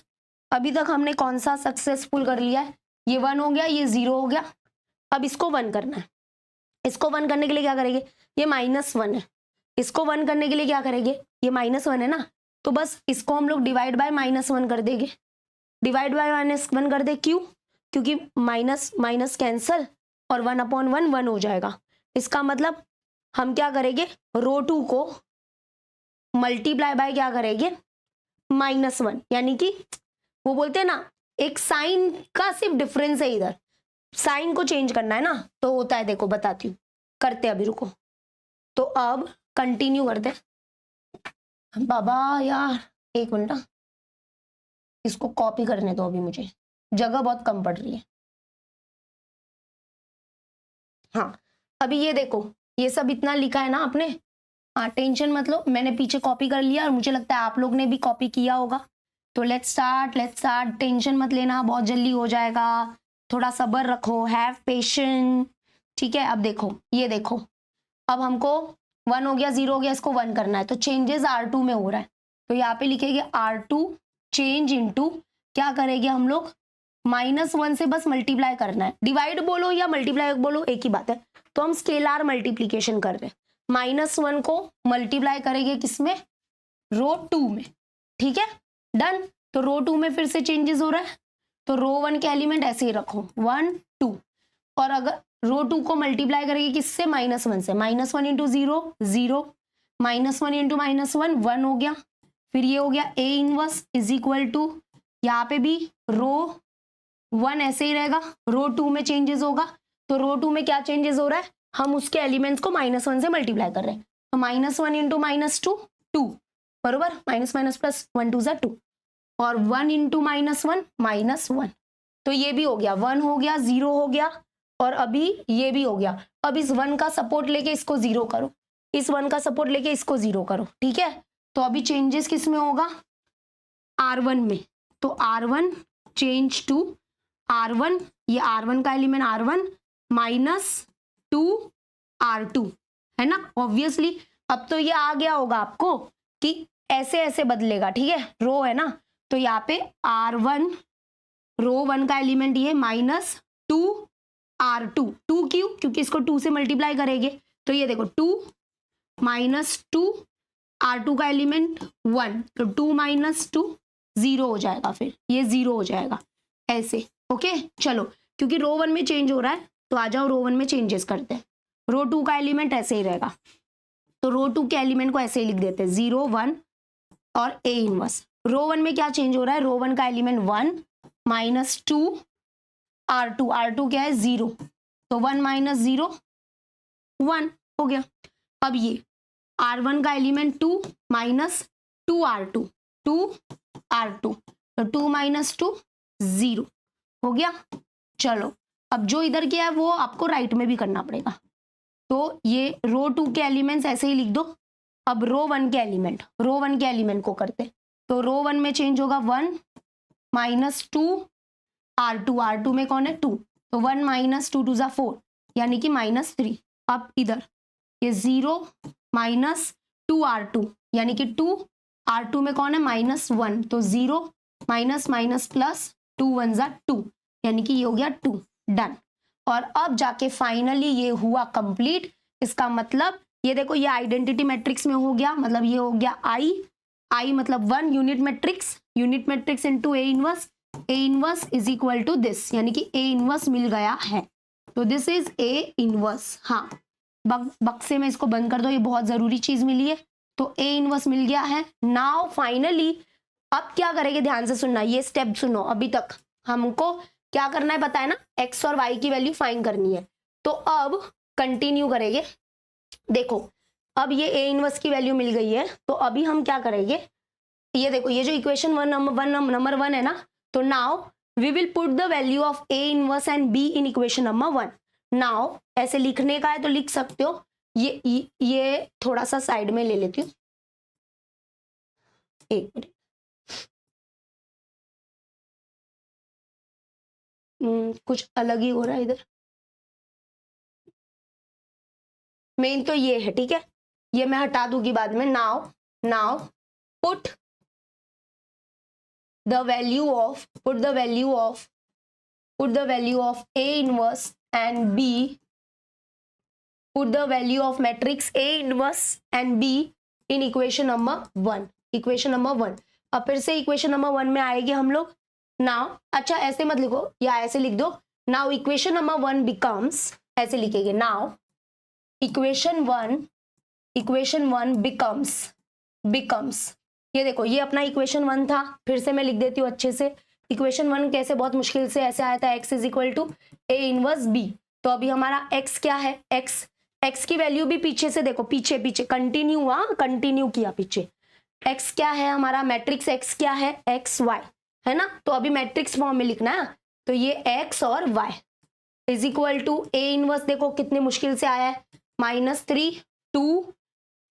अभी तक हमने कौन सा सक्सेसफुल कर लिया है, ये 1 हो गया, ये 0 हो गया। अब इसको 1 करना है, इसको 1 करने के लिए क्या करेंगे, ये -1 है, इसको 1 करने के लिए क्या करेंगे, ये -1 है ना, तो बस इसको हम लोग डिवाइड बाय -1 कर देंगे, डिवाइड बाय -1 कर दे, क्यों, क्योंकि माइनस माइनस कैंसल और 1/1 1 हो जाएगा। इसका मतलब हम क्या करेंगे, रो 2 को मल्टीप्लाई बाय क्या करेंगे -1, यानी कि वो बोलते हैं ना एक साइन का सिर्फ डिफरेंस है, इधर साइन को चेंज करना है ना, तो होता है, देखो बताती हूँ, करते अभी रुको। तो अब कंटिन्यू करते बाबा यार, एक मिनट, इसको कॉपी करने दो, अभी मुझे जगह बहुत कम पड़ रही है। हाँ अभी ये देखो, ये सब इतना लिखा है ना आपने, हाँ टेंशन मत लो, मैंने पीछे कॉपी कर लिया और मुझे लगता है आप लोग ने भी कॉपी किया होगा। तो लेट्स स्टार्ट, टेंशन मत लेना, बहुत जल्दी हो जाएगा, थोड़ा सब्र रखो, हैव पेशेंस। ठीक है अब देखो, ये देखो, अब हमको 1 हो गया, 0 हो गया, इसको 1 करना है, तो चेंजेस R2 में हो रहा है, तो यहाँ पे लिखेंगे R2 चेंज इनटू, क्या करेंगे हम लोग, -1 से बस मल्टीप्लाई करना है, डिवाइड बोलो या मल्टीप्लाई बोलो एक ही बात है, तो हम स्केलार मल्टीप्लीकेशन कर रहे हैं, -1 को मल्टीप्लाई करेंगे किसमें, रो 2 में, ठीक है डन। तो रो 2 में फिर से चेंजेस हो रहा है, तो रो 1 के एलिमेंट ऐसे ही रखो 1 2, और अगर रो 2 को मल्टीप्लाई करेंगे किससे, -1 से, -1 इंटू 0 0, -1 इंटू -1 1 हो गया, फिर ये हो गया a inverse is equal to, यहाँ पे भी रो 1 ऐसे ही रहेगा, रो 2 में चेंजेस होगा, तो रो 2 में क्या चेंजेस हो रहा है, हम उसके एलिमेंट्स को -1 से मल्टीप्लाई कर रहे हैं, तो -1 इंटू -2 2 बरोबर, माइनस माइनस प्लस 1 2 2, और 1 इंटू -1 -1, तो ये भी हो गया, 1 हो गया, 0 हो गया, और अभी ये भी हो गया। अब इस 1 का सपोर्ट लेके इसको 0 करो, इस 1 का सपोर्ट लेके इसको 0 करो, ठीक है। तो अभी चेंजेस किस में होगा, R1 में, तो R1 चेंज टू R1, ये R1 का एलिमेंट R1 -2R2 है ना, ऑब्वियसली अब तो ये आ गया होगा आपको कि ऐसे ऐसे बदलेगा, ठीक है, रो है ना, तो यहाँ पे R1 रो 1 का एलिमेंट ये -2R2, 2 क्यों, क्योंकि इसको 2 से मल्टीप्लाई करेंगे, तो ये देखो 2 -2 R2 का एलिमेंट 1, तो 2 -2 0 हो जाएगा, फिर ये 0 हो जाएगा ऐसे। ओके चलो, क्योंकि रो 1 में चेंज हो रहा है तो आ जाओ रो 1 में चेंजेस करते हैं। रो 2 का एलिमेंट ऐसे ही रहेगा, तो रो 2 के एलिमेंट को ऐसे ही लिख देते हैं 0 1 और ए इनवर्स। रो 1 में क्या चेंज हो रहा है, रो 1 का एलिमेंट 1 -2 R2, R2 क्या है 0, तो 1 -0 1 हो गया। अब ये R1 का एलिमेंट 2 -2R2, 2R2, तो 2 -2 0 हो गया। चलो अब जो इधर किया है वो आपको राइट में भी करना पड़ेगा, तो ये रो 2 के एलिमेंट्स ऐसे ही लिख दो। अब रो 1 के एलिमेंट को करते, तो रो 1 में चेंज होगा 1 -2 R2, R2 में कौन है 2, तो 1 -2 2 4, यानी कि -3। अब इधर ये 0 -2R2 यानी कि 2 R2 में कौन है, -1, तो 0 माइनस माइनस प्लस 2 1 ज़ा 2, यानी कि ये हो गया 2, डन। और अब जाके फाइनली ये हुआ कंप्लीट। इसका मतलब ये देखो, ये आइडेंटिटी मैट्रिक्स में हो गया, मतलब ये हो गया आई मतलब 1 unit matrix into a inverse is equal to this, यानी कि ए इनवर्स मिल गया है, तो दिस इज ए इनवर्स। हाँ, बक्से में इसको बंद कर दो, ये बहुत जरूरी चीज मिली है, तो ए इनवर्स मिल गया है। नाउ फाइनली अब क्या करेंगे, ध्यान से सुनना, ये स्टेप सुनो। अभी तक हमको क्या करना है पता है ना, एक्स और वाई की वैल्यू फाइंड करनी है। तो अब कंटिन्यू करेंगे। देखो अब ये ए इनवर्स की वैल्यू मिल गई है, तो अभी हम क्या करेंगे, ये देखो, ये जो इक्वेशन नंबर वन है ना, तो now we will put the value of a inverse and b in equation number 1। Now ऐसे लिखने का है तो लिख सकते हो, ये थोड़ा सा साइड में ले लेती हूँ, एक मिनट। कुछ अलग ही हो रहा है इधर, मेन तो ये है, ठीक है, ये मैं हटा दूंगी बाद में। Now put the value of a inverse and b, put the value of matrix a inverse and b in equation number 1। अब फिर से इक्वेशन नंबर 1 में आएगी हम लोग। नाउ अच्छा ऐसे मत लिखो, या ऐसे लिख दो, नाउ इक्वेशन नंबर 1 बिकम्स, ऐसे लिखेंगे, नाउ इक्वेशन 1 बिकम्स, ये देखो, ये अपना इक्वेशन 1 था, फिर से मैं लिख देती हूँ अच्छे से। इक्वेशन 1 कैसे, बहुत मुश्किल से ऐसे आया था, x is equal to A inverse b. तो अभी हमारा x क्या है, x की वैल्यू भी पीछे से देखो, पीछे कंटिन्यू किया पीछे। x क्या है हमारा, मैट्रिक्स x क्या है, x y है ना, तो अभी मैट्रिक्स फॉर्म में लिखना है, तो ये x और y is equal to A inverse, देखो कितने मुश्किल से आया है, -3 2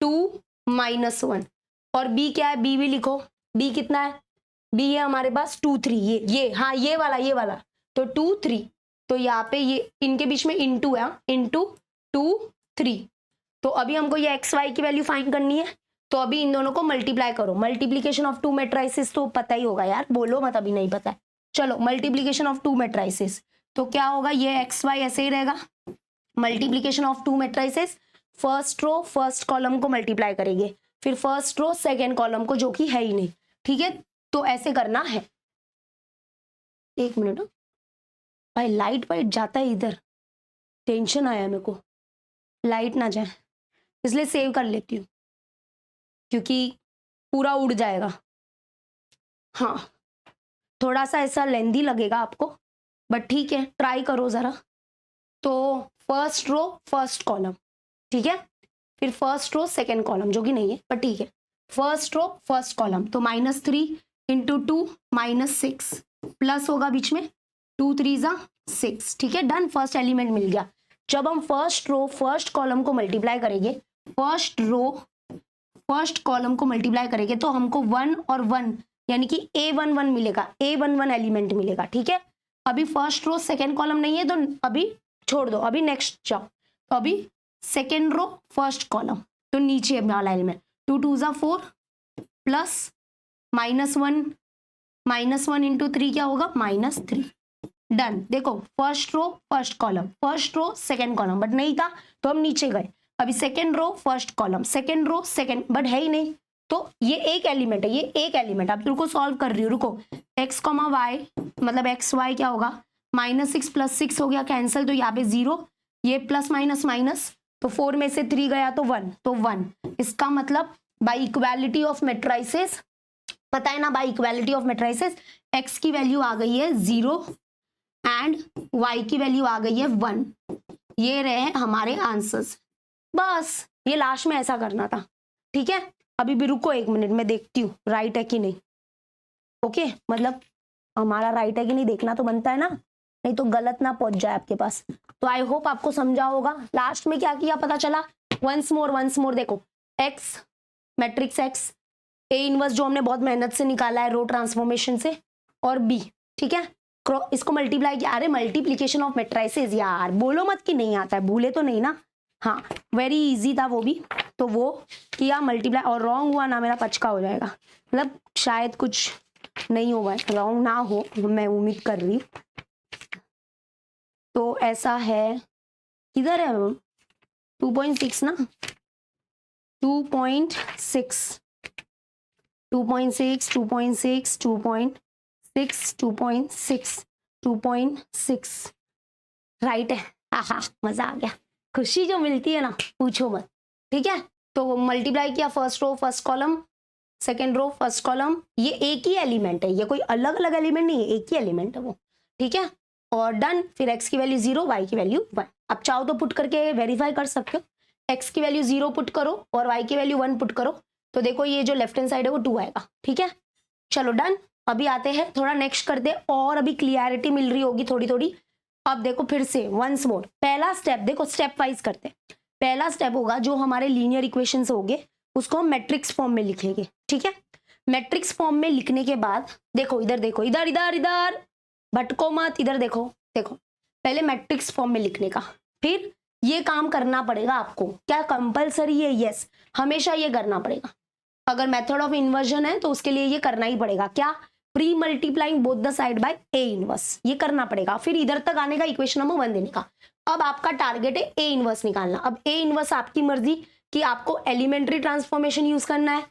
2 -1, और b क्या है, b भी लिखो, b कितना है, b है हमारे पास 2 3, ये हाँ ये वाला, तो 2 3, तो यहाँ पे ये इनके बीच में इंटू है, इंटू 2 3, तो अभी हमको ये एक्स वाई की वैल्यू फाइंड करनी है, तो अभी इन दोनों को मल्टीप्लाई करो। मल्टीप्लीकेशन ऑफ 2 मैट्रिसेस तो पता ही होगा यार, बोलो मत अभी नहीं पता है। चलो मल्टीप्लीकेशन ऑफ 2 मैट्रिसेस, तो क्या होगा, ये एक्स वाई ऐसे ही रहेगा। Multiplication of 2 matrices, first row first column को मल्टीप्लाई करेंगे, फिर फर्स्ट रो सेकेंड कॉलम को, जो कि है ही नहीं, ठीक है, तो ऐसे करना है। एक मिनट भाई, लाइट वाइट जाता है इधर, टेंशन आया मेरे को, लाइट ना जाए, इसलिए सेव कर लेती हूँ, क्योंकि पूरा उड़ जाएगा। हाँ थोड़ा सा ऐसा लेंदी लगेगा आपको, बट ठीक है, ट्राई करो ज़रा। तो फर्स्ट रो फर्स्ट कॉलम, ठीक है, फिर फर्स्ट रो सेकेंड कॉलम, जो कि नहीं है पर ठीक है, फर्स्ट रो फर्स्ट कॉलम, तो -3 इंटू 2 -6, प्लस होगा बीच में, 2 3 ज़ा 6, ठीक है, डन, फर्स्ट एलिमेंट मिल गया। जब हम फर्स्ट रो फर्स्ट कॉलम को मल्टीप्लाई करेंगे, फर्स्ट रो फर्स्ट कॉलम को मल्टीप्लाई करेंगे, तो हमको 1 और 1 यानी कि A11 मिलेगा, A11 एलिमेंट मिलेगा, ठीक है। अभी फर्स्ट रो सेकेंड कॉलम नहीं है, तो अभी छोड़ दो, अभी नेक्स्ट जाओ, तो अभी सेकेंड रो फर्स्ट कॉलम, तो नीचे वाला एलिमेंट, 2 2 ज़ा 4 प्लस -1 इंटू 3 क्या होगा, -3, डन। देखो first row first column, first row second column, but नहीं था तो हम नीचे गए। अभी second row first column, second row second, but है ही नहीं, तो ये एक एलिमेंट है, ये एक एलिमेंट। अब रुको सॉल्व कर रही हूँ, रुको, x, y मतलब एक्स वाई क्या होगा, -6 + 6 हो गया कैंसिल, तो यहाँ पे 0, ये प्लस माइनस माइनस, तो 4 में से 3 गया तो 1, तो 1। इसका मतलब बाई इक्वालिटी ऑफ मैट्रिसेस, पता है ना, by equality of matrices x की वैल्यू आ गई है 0 एंड y की वैल्यू आ गई है 1। ये रहे हमारे आंसर्स, बस ये लास्ट में ऐसा करना था, ठीक है। अभी भी रुको 1 मिनट, मैं देखती हूँ राइट है कि नहीं, ओके, मतलब हमारा राइट है कि नहीं देखना तो बनता है ना, नहीं तो गलत ना पहुंच जाए आपके पास। तो आई होप आपको समझा होगा। लास्ट में क्या किया पता चला, वंस मोर देखो, x matrix x A inverse जो हमने बहुत मेहनत से निकाला है रो ट्रांसफॉर्मेशन से, और b, ठीक है, इसको मल्टीप्लाई किया। अरे मल्टीप्लीकेशन ऑफ मैट्रिसेस यार, बोलो मत कि नहीं आता है, भूले तो नहीं ना, हाँ वेरी इजी था वो भी। तो वो किया मल्टीप्लाई, और रॉन्ग हुआ ना मेरा पचका हो जाएगा, मतलब शायद कुछ नहीं होगा, रॉन्ग ना हो, मैं उम्मीद कर रही हूँ। तो ऐसा है, किधर है 2.6 ना, 2.6 2.6 2.6 2.6 2.6 2.6 राइट है। हाँ, मजा आ गया, खुशी जो मिलती है ना पूछो मत। ठीक है, तो मल्टीप्लाई किया, first row first column, second row first column, ये एक ही एलिमेंट है, ये कोई अलग अलग एलिमेंट नहीं है, एक ही एलिमेंट है वो। ठीक है, और डन। फिर x की वैल्यू 0, y की वैल्यू 1। अब चाहो तो पुट करके वेरीफाई कर सकते हो, x की वैल्यू 0 पुट करो और y की वैल्यू 1 पुट करो, तो देखो ये जो लेफ्ट हैंड साइड है वो 2 आएगा। ठीक है, चलो डन। अभी आते हैं थोड़ा नेक्स्ट करते हैं, और अभी क्लियरिटी मिल रही होगी थोड़ी थोड़ी। अब देखो फिर से वंस मोर, पहला स्टेप देखो, स्टेप वाइज करते हैं। पहला स्टेप होगा जो हमारे लीनियर इक्वेशंस होंगे उसको हम मैट्रिक्स फॉर्म में लिखेंगे। ठीक है, मैट्रिक्स फॉर्म में लिखने के बाद देखो इधर, देखो इधर इधर इधर भटको मत, इधर देखो, देखो पहले मैट्रिक्स फॉर्म में लिखने का, फिर ये काम करना पड़ेगा आपको। क्या कंपलसरी है? यस, हमेशा ये करना पड़ेगा। अगर मेथड ऑफ इन्वर्जन है तो उसके लिए ये करना ही पड़ेगा। क्या? Pre multiplying both the side by a inverse, ये करना पड़ेगा। फिर इधर तक आने का, इक्वेशन नंबर 1 देने का। अब आपका टारगेट है ए इनवर्स निकालना। अब ए इनवर्स आपकी मर्जी कि आपको एलिमेंट्री ट्रांसफॉर्मेशन यूज करना है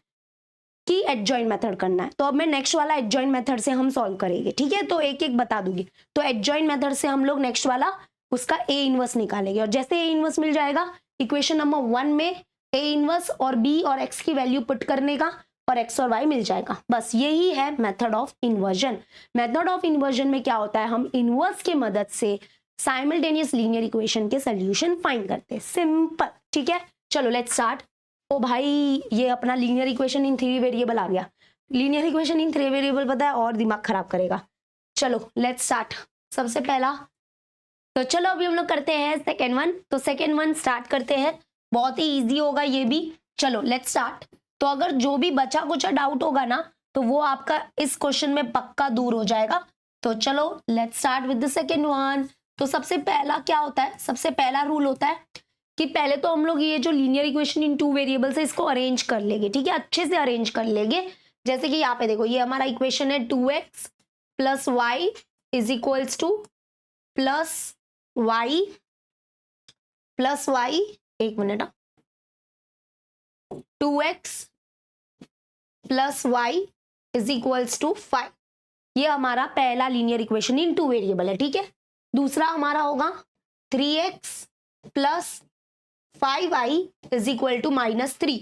कि एडजॉइंट मेथड करना है। तो अब मैं नेक्स्ट वाला एडजॉइंट मेथड से हम सॉल्व करेंगे। ठीक है, तो एक एक बता दूंगी। तो एडजॉइंट मेथड से हम लोग नेक्स्ट वाला उसका ए इनवर्स निकालेंगे, और जैसे ए इनवर्स मिल जाएगा, इक्वेशन नंबर 1 में ए इनवर्स और बी और एक्स की वैल्यू पुट करने का, और एक्स और वाई मिल जाएगा। बस यही है method of inversion. Method of inversion में क्या होता है, हम इनवर्स के मदद से साइमल्टेनियस लीनियर इक्वेशन के सोल्यूशन फाइंड करते हैं। सिंपल। ठीक है, चलो लेट्स स्टार्ट। ओ भाई, ये अपना लीनियर इक्वेशन इन 3 वेरिएबल आ गया। लीनियर इक्वेशन इन 3 वेरिएबल पता है और दिमाग खराब करेगा। चलो लेट्स स्टार्ट। सबसे पहला, तो चलो अभी हम लोग करते हैं सेकेंड वन। तो सेकेंड वन स्टार्ट करते हैं, बहुत ही इजी होगा ये भी। चलो लेट्स स्टार्ट। तो अगर जो भी बचा कुछ डाउट होगा ना, तो वो आपका इस क्वेश्चन में पक्का दूर हो जाएगा। तो चलो let's start with the second one. तो सबसे पहला क्या होता है, सबसे पहला रूल होता है कि पहले तो हम लोग ये जो लीनियर इक्वेशन इन 2 वेरिएबल्स है इसको अरेंज कर लेंगे। ठीक है, अच्छे से अरेंज कर लेंगे। जैसे कि यहाँ पे देखो, ये हमारा इक्वेशन है 2x plus y is equals to plus y, एक minute, 2x plus y is equals to 5। ये हमारा पहला लीनियर इक्वेशन इन 2 वेरिएबल है। ठीक है, दूसरा हमारा होगा 3x plus 5y is equal to -3।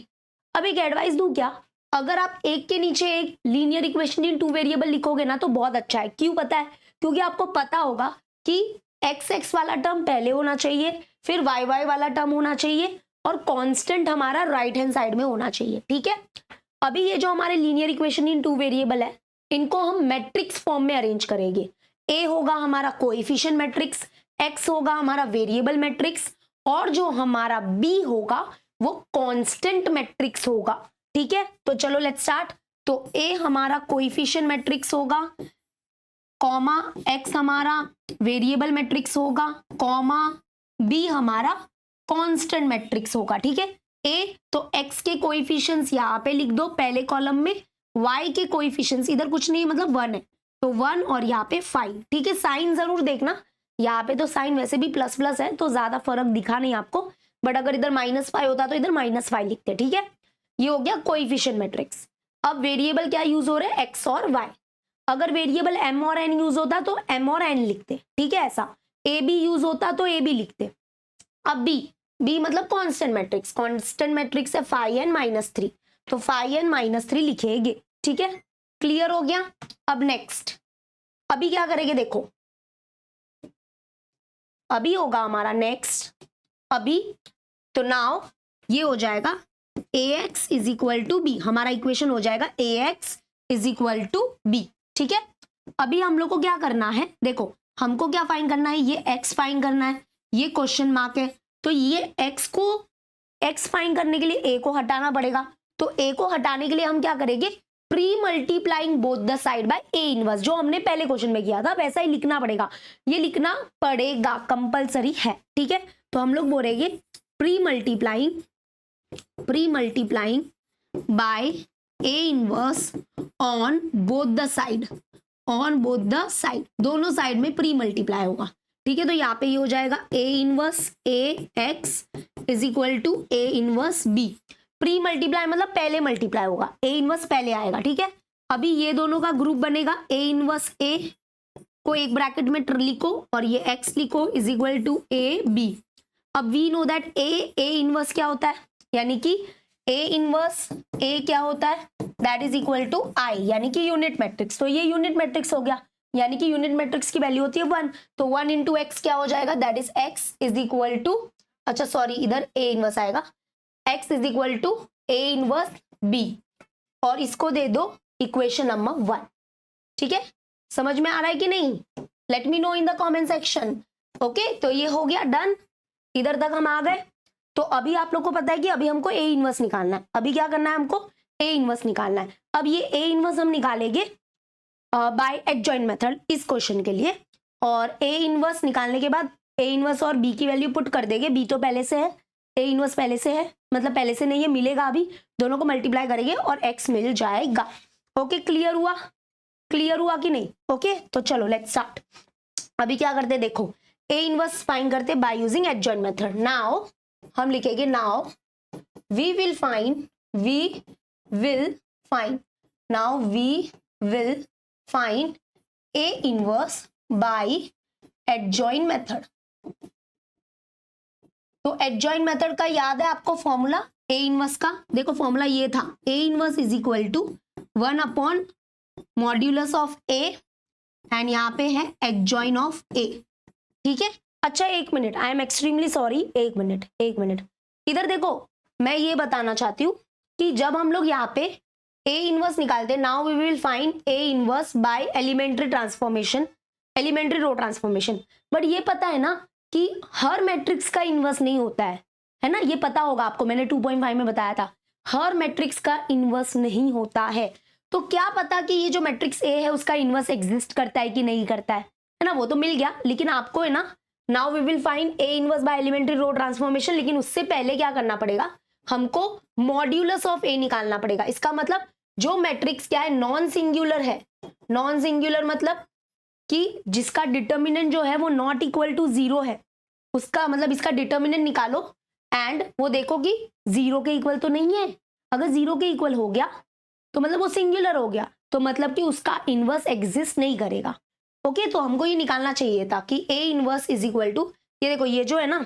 अब एक एडवाइस दूं क्या, अगर आप एक के नीचे एक लीनियर इक्वेशन इन 2 वेरिएबल लिखोगे ना तो बहुत अच्छा है। क्यों पता है? क्योंकि आपको पता होगा कि x वाला टर्म पहले होना चाहिए, फिर y वाला टर्म होना चाहिए, और कांस्टेंट हमारा राइट हैंड साइड में होना चाहिए। ठीक है, अभी ये जो हमारे लीनियर इक्वेशन इन 2 वेरिएबल है, इनको हम मैट्रिक्स फॉर्म में अरेंज करेंगे। ए होगा हमारा कोएफिशिएंट मैट्रिक्स, एक्स होगा हमारा वेरिएबल मैट्रिक्स, और जो हमारा बी होगा वो कांस्टेंट मैट्रिक्स होगा। ठीक है, तो चलो लेट्स स्टार्ट। तो ए हमारा कोएफिशिएंट मैट्रिक्स होगा, कॉमा एक्स हमारा वेरिएबल मैट्रिक्स होगा, कॉमा बी हमारा कांस्टेंट मैट्रिक्स होगा। ठीक है, ए तो एक्स के कोएफिशिएंट्स यहाँ पे लिख दो पहले कॉलम में, वाई के कोएफिशिएंट्स इधर कुछ नहीं, मतलब 1 है तो 1, और यहाँ पे 5। ठीक है, साइन जरूर देखना, यहाँ पे तो साइन वैसे भी प्लस प्लस है तो ज्यादा फर्क दिखा नहीं आपको, बट अगर इधर -5 होता तो इधर -5 लिखते। ठीक है, ये हो गया कोएफिशिएंट मैट्रिक्स। अब वेरिएबल क्या यूज हो रहे हैं, एक्स और वाई। अगर वेरिएबल m और n यूज होता तो m और n लिखते। ठीक है, ऐसा a b यूज होता तो a b लिखते। अब b मतलब कांस्टेंट मैट्रिक्स, कांस्टेंट मैट्रिक्स है 5n - 3, तो 5n - 3 लिखेंगे। ठीक है, क्लियर हो गया। अब नेक्स्ट, अभी क्या करेंगे देखो, अभी होगा हमारा नेक्स्ट, अभी तो नाउ ये हो जाएगा ax is equal to b, हमारा इक्वेशन हो जाएगा ax is equal to b. ठीक है, अभी हम लोग को क्या करना है, देखो हमको क्या फाइंड करना है, ये x फाइंड करना है, ये क्वेश्चन मार्क है, तो ये x फाइंड करने के लिए a को हटाना पड़ेगा। तो a को हटाने के लिए हम क्या करेंगे, pre multiplying both the side by a inverse, जो हमने पहले क्वेश्चन में किया था वैसा ही लिखना पड़ेगा। ये लिखना पड़ेगा, कंपलसरी है। ठीक है, तो हम लोग बोलेंगे pre multiplying pre multiplying by a inverse on both the side, on both the side, दोनों साइड में प्री मल्टीप्लाई होगा। ठीक है, तो यहाँ पे ये हो जाएगा a inverse a x is equal to A inverse b. Pre multiply मतलब पहले मल्टीप्लाई होगा, ए इनवर्स पहले आएगा। ठीक है, अभी ये दोनों का ग्रुप बनेगा, ए इनवर्स ए को एक ब्रैकेट में लिखो और ये एक्स लिखो is equal to A B. अब we know that A inverse क्या होता है, यानी कि ए इनवर्स ए क्या होता है, दैट इज इक्वल टू आई, यानी कि यूनिट मैट्रिक्स। तो ये यूनिट मैट्रिक्स हो गया, यानी कि यूनिट मैट्रिक्स की वैल्यू होती है 1, तो 1 इंटू एक्स क्या हो जाएगा, that is x is equal to, अच्छा सॉरी इधर ए इनवर्स आएगा, x is equal to A inverse b, और इसको दे दो इक्वेशन नंबर 1। ठीक है, समझ में आ रहा है कि नहीं, let me know in the comment section. Okay, तो ये हो गया डन, इधर तक हम आ गए। तो अभी आप लोग को पता है कि अभी हमको ए इनवर्स निकालना है। अभी क्या करना है, हमको ए इनवर्स निकालना है। अब ये ए इनवर्स हम निकालेंगे बाय एडजॉइंट मेथड इस क्वेश्चन के लिए, और ए इनवर्स निकालने के बाद ए इनवर्स और बी की वैल्यू पुट कर देंगे। बी तो पहले से है, ए इनवर्स पहले से है, मतलब पहले से नहीं है, मिलेगा अभी, दोनों को मल्टीप्लाई करेंगे और एक्स मिल जाएगा। ओके, क्लियर हुआ, क्लियर हुआ कि नहीं। ओके, तो चलो लेट्स स्टार्ट। अभी क्या करते देखो, ए इनवर्स फाइंड करते by using adjoint method. Now हम लिखेंगे, now we will find now we will find A inverse by adjoint method. तो एडजॉइंट मेथड का याद है आपको फॉर्मूला ए इनवर्स का, देखो फॉर्मूला ये था, a inverse is equal to 1 upon modulus of a, and यहाँ पे है एडजॉइन ऑफ ए। ठीक है, अच्छा एक minute, I am extremely sorry, एक मिनट इधर देखो, मैं ये बताना चाहती हूँ कि जब हम लोग यहाँ पे ए इनवर्स निकालते हैं, now we will find A inverse by elementary transformation, elementary row transformation, but ये पता है ना कि हर मैट्रिक्स का इनवर्स नहीं होता है ना, ये पता होगा आपको, मैंने 2.5 में बताया था, हर मैट्रिक्स का इनवर्स नहीं होता है। तो क्या पता कि ये जो मैट्रिक्स ए है उसका इनवर्स एग्जिस्ट करता है कि नहीं करता है ना, वो तो मिल गया, लेकिन आपको है ना, now we will find A inverse by elementary row transformation, लेकिन उससे पहले क्या करना पड़ेगा, हमको मॉड्यूलस ऑफ ए निकालना पड़ेगा। इसका मतलब जो मैट्रिक्स क्या है, नॉन सिंगुलर है। नॉन सिंगुलर मतलब कि जिसका डिटर्मिनेंट जो है वो नॉट इक्वल टू 0 है, उसका मतलब इसका डिटर्मिनेंट निकालो एंड वो देखो कि 0 के इक्वल तो नहीं है। अगर 0 के इक्वल हो गया तो मतलब वो सिंगुलर हो गया, तो मतलब कि उसका इनवर्स एग्जिस्ट नहीं करेगा। ओके, तो हमको ये निकालना चाहिए था कि ए इनवर्स इज इक्वल टू, ये देखो ये जो है ना,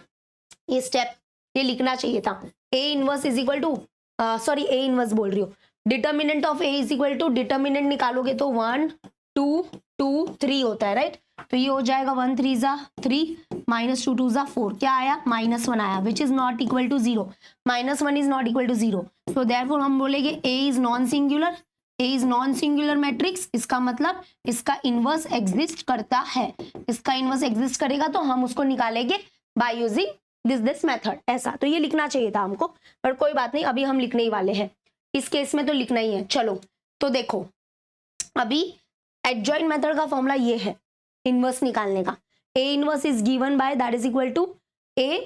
ये स्टेप ये लिखना चाहिए था, a inverse is equal to, sorry a inverse बोल रही हूँ, determinant of a is equal to, determinant निकालोगे तो 1 2 2 3 होता है, राइट। तो ये हो जाएगा 1 3 ज़ा 3 माइनस 2 2 ज़ा 4, क्या आया, -1 आया, which is not equal to 0, -1 is not equal to 0, so therefore हम बोलेंगे A is non singular, A is non singular matrix, इसका मतलब इसका इनवर्स एग्जिस्ट करता है, इसका इनवर्स एग्जिस्ट करेगा तो हम उसको निकालेंगे बाय यूजिंग दिस मेथड, ऐसा। तो ये लिखना चाहिए था हमको, पर कोई बात नहीं, अभी हम लिखने ही वाले हैं, इस केस में तो लिखना ही है। चलो तो देखो, अभी एडजॉइंट मेथड का फॉर्मूला ये है इनवर्स निकालने का, A inverse is given by that is equal to A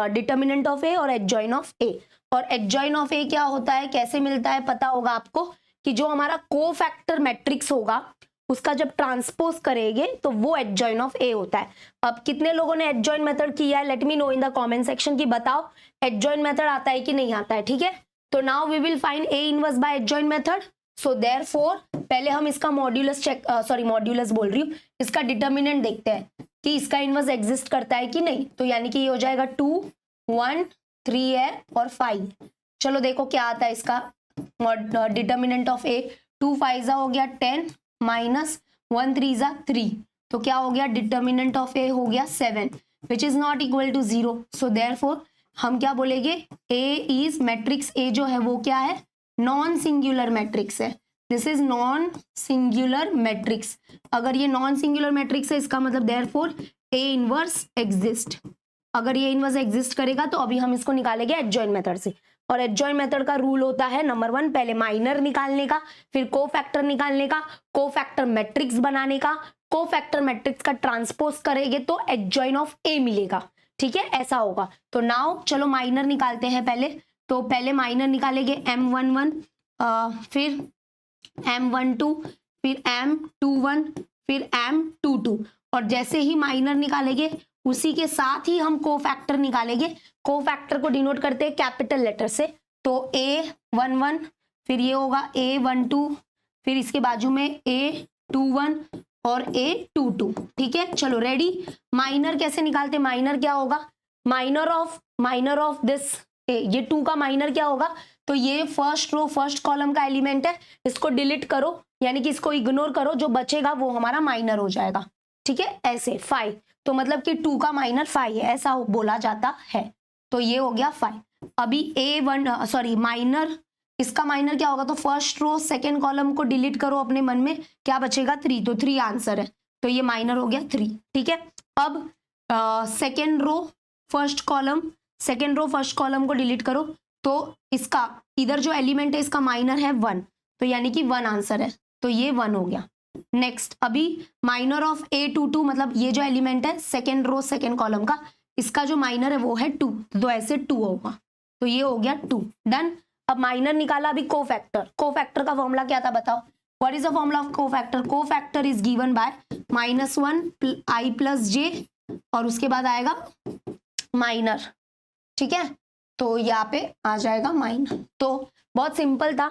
determinant of A और एडजॉइन ऑफ ए। और एडजॉइन ऑफ ए क्या होता है, कैसे मिलता है, पता होगा आपको कि जो हमारा कोफैक्टर मैट्रिक्स होगा उसका जब ट्रांसपोज करेंगे तो वो एडजॉइन ऑफ ए होता है। अब कितने लोगों ने एडजॉइन मेथड किया है, let me know in the comment section की बताओ एडजॉइन मेथड आता है कि नहीं आता है। ठीक है, तो now we will find A inverse by adjoint method, so therefore पहले हम इसका मॉड्यूलस चेक, सॉरी मॉड्यूलस बोल रही हूँ, इसका डिटर्मिनेंट देखते हैं कि इसका इनवर्स एग्जिस्ट करता है कि नहीं। तो यानी कि ये हो जाएगा 2 1 3 है और 5। चलो देखो क्या आता है इसका डिटर्मिनेंट ऑफ ए, 2 5 हो गया 10 माइनस 1 3 3, तो क्या हो गया, डिटर्मिनेंट ऑफ ए हो गया 7 which is not equal to 0। So therefore हम क्या बोलेंगे, ए इज मैट्रिक्स ए जो है वो क्या है, नॉन सिंगुलर मैट्रिक्स है, this is non singular matrix. अगर ये नॉन सिंगुलर मैट्रिक्स है इसका मतलब देयरफॉर ए इनवर्स एग्जिस्ट, अगर ये इनवर्स एग्जिस्ट करेगा तो अभी हम इसको निकालेंगे एडजॉइंट मेथड से। और एडजॉइंट मेथड का रूल होता है नंबर 1 पहले माइनर निकालने का, फिर कोफैक्टर निकालने का, कोफैक्टर मैट्रिक्स बनाने का, कोफैक्टर मैट्रिक्स का ट्रांसपोज करेंगे तो एडजॉइन ऑफ ए मिलेगा। ठीक है, ऐसा होगा। तो नाउ चलो माइनर निकालते हैं पहले, तो पहले माइनर निकालेंगे M11, फिर M12, फिर M21, फिर M22, और जैसे ही माइनर निकालेंगे उसी के साथ ही हम कोफैक्टर निकालेंगे। कोफैक्टर को डिनोट करते हैं कैपिटल लेटर से, तो A11, फिर ये होगा A12, फिर इसके बाजू में A21 और A22। ठीक है, चलो रेडी। माइनर कैसे निकालते, माइनर क्या होगा, माइनर ऑफ दिस ये 2 का माइनर क्या होगा, तो ये फर्स्ट रो फर्स्ट कॉलम का एलिमेंट है, इसको डिलीट करो, यानी कि इसको इग्नोर करो, जो बचेगा वो हमारा माइनर हो जाएगा। ठीक है, ऐसे 5, तो मतलब कि 2 का माइनर 5 है, ऐसा बोला जाता है। तो ये हो गया 5। अभी माइनर, इसका माइनर क्या होगा, तो फर्स्ट रो सेकेंड कॉलम को डिलीट करो अपने मन में, क्या बचेगा 3, तो 3 आंसर है, तो ये माइनर हो गया 3। ठीक है, अब सेकेंड रो फर्स्ट कॉलम को डिलीट करो, तो इसका इधर जो एलिमेंट है इसका माइनर है 1, तो यानी कि 1 आंसर है, तो ये 1 हो गया। नेक्स्ट, अभी माइनर ऑफ A22, मतलब ये जो एलिमेंट है सेकेंड रो सेकेंड कॉलम का, इसका जो माइनर है वो है 2, तो ऐसे 2 होगा, तो ये हो गया 2। डन। अब माइनर निकाला, अभी कोफैक्टर का फॉर्मूला क्या था बताओ, what is the formula of cofactor? Cofactor is given bye -1 I + j, और उसके बाद आएगा माइनर। ठीक है, तो यहाँ पे आ जाएगा माइनर। तो बहुत सिंपल था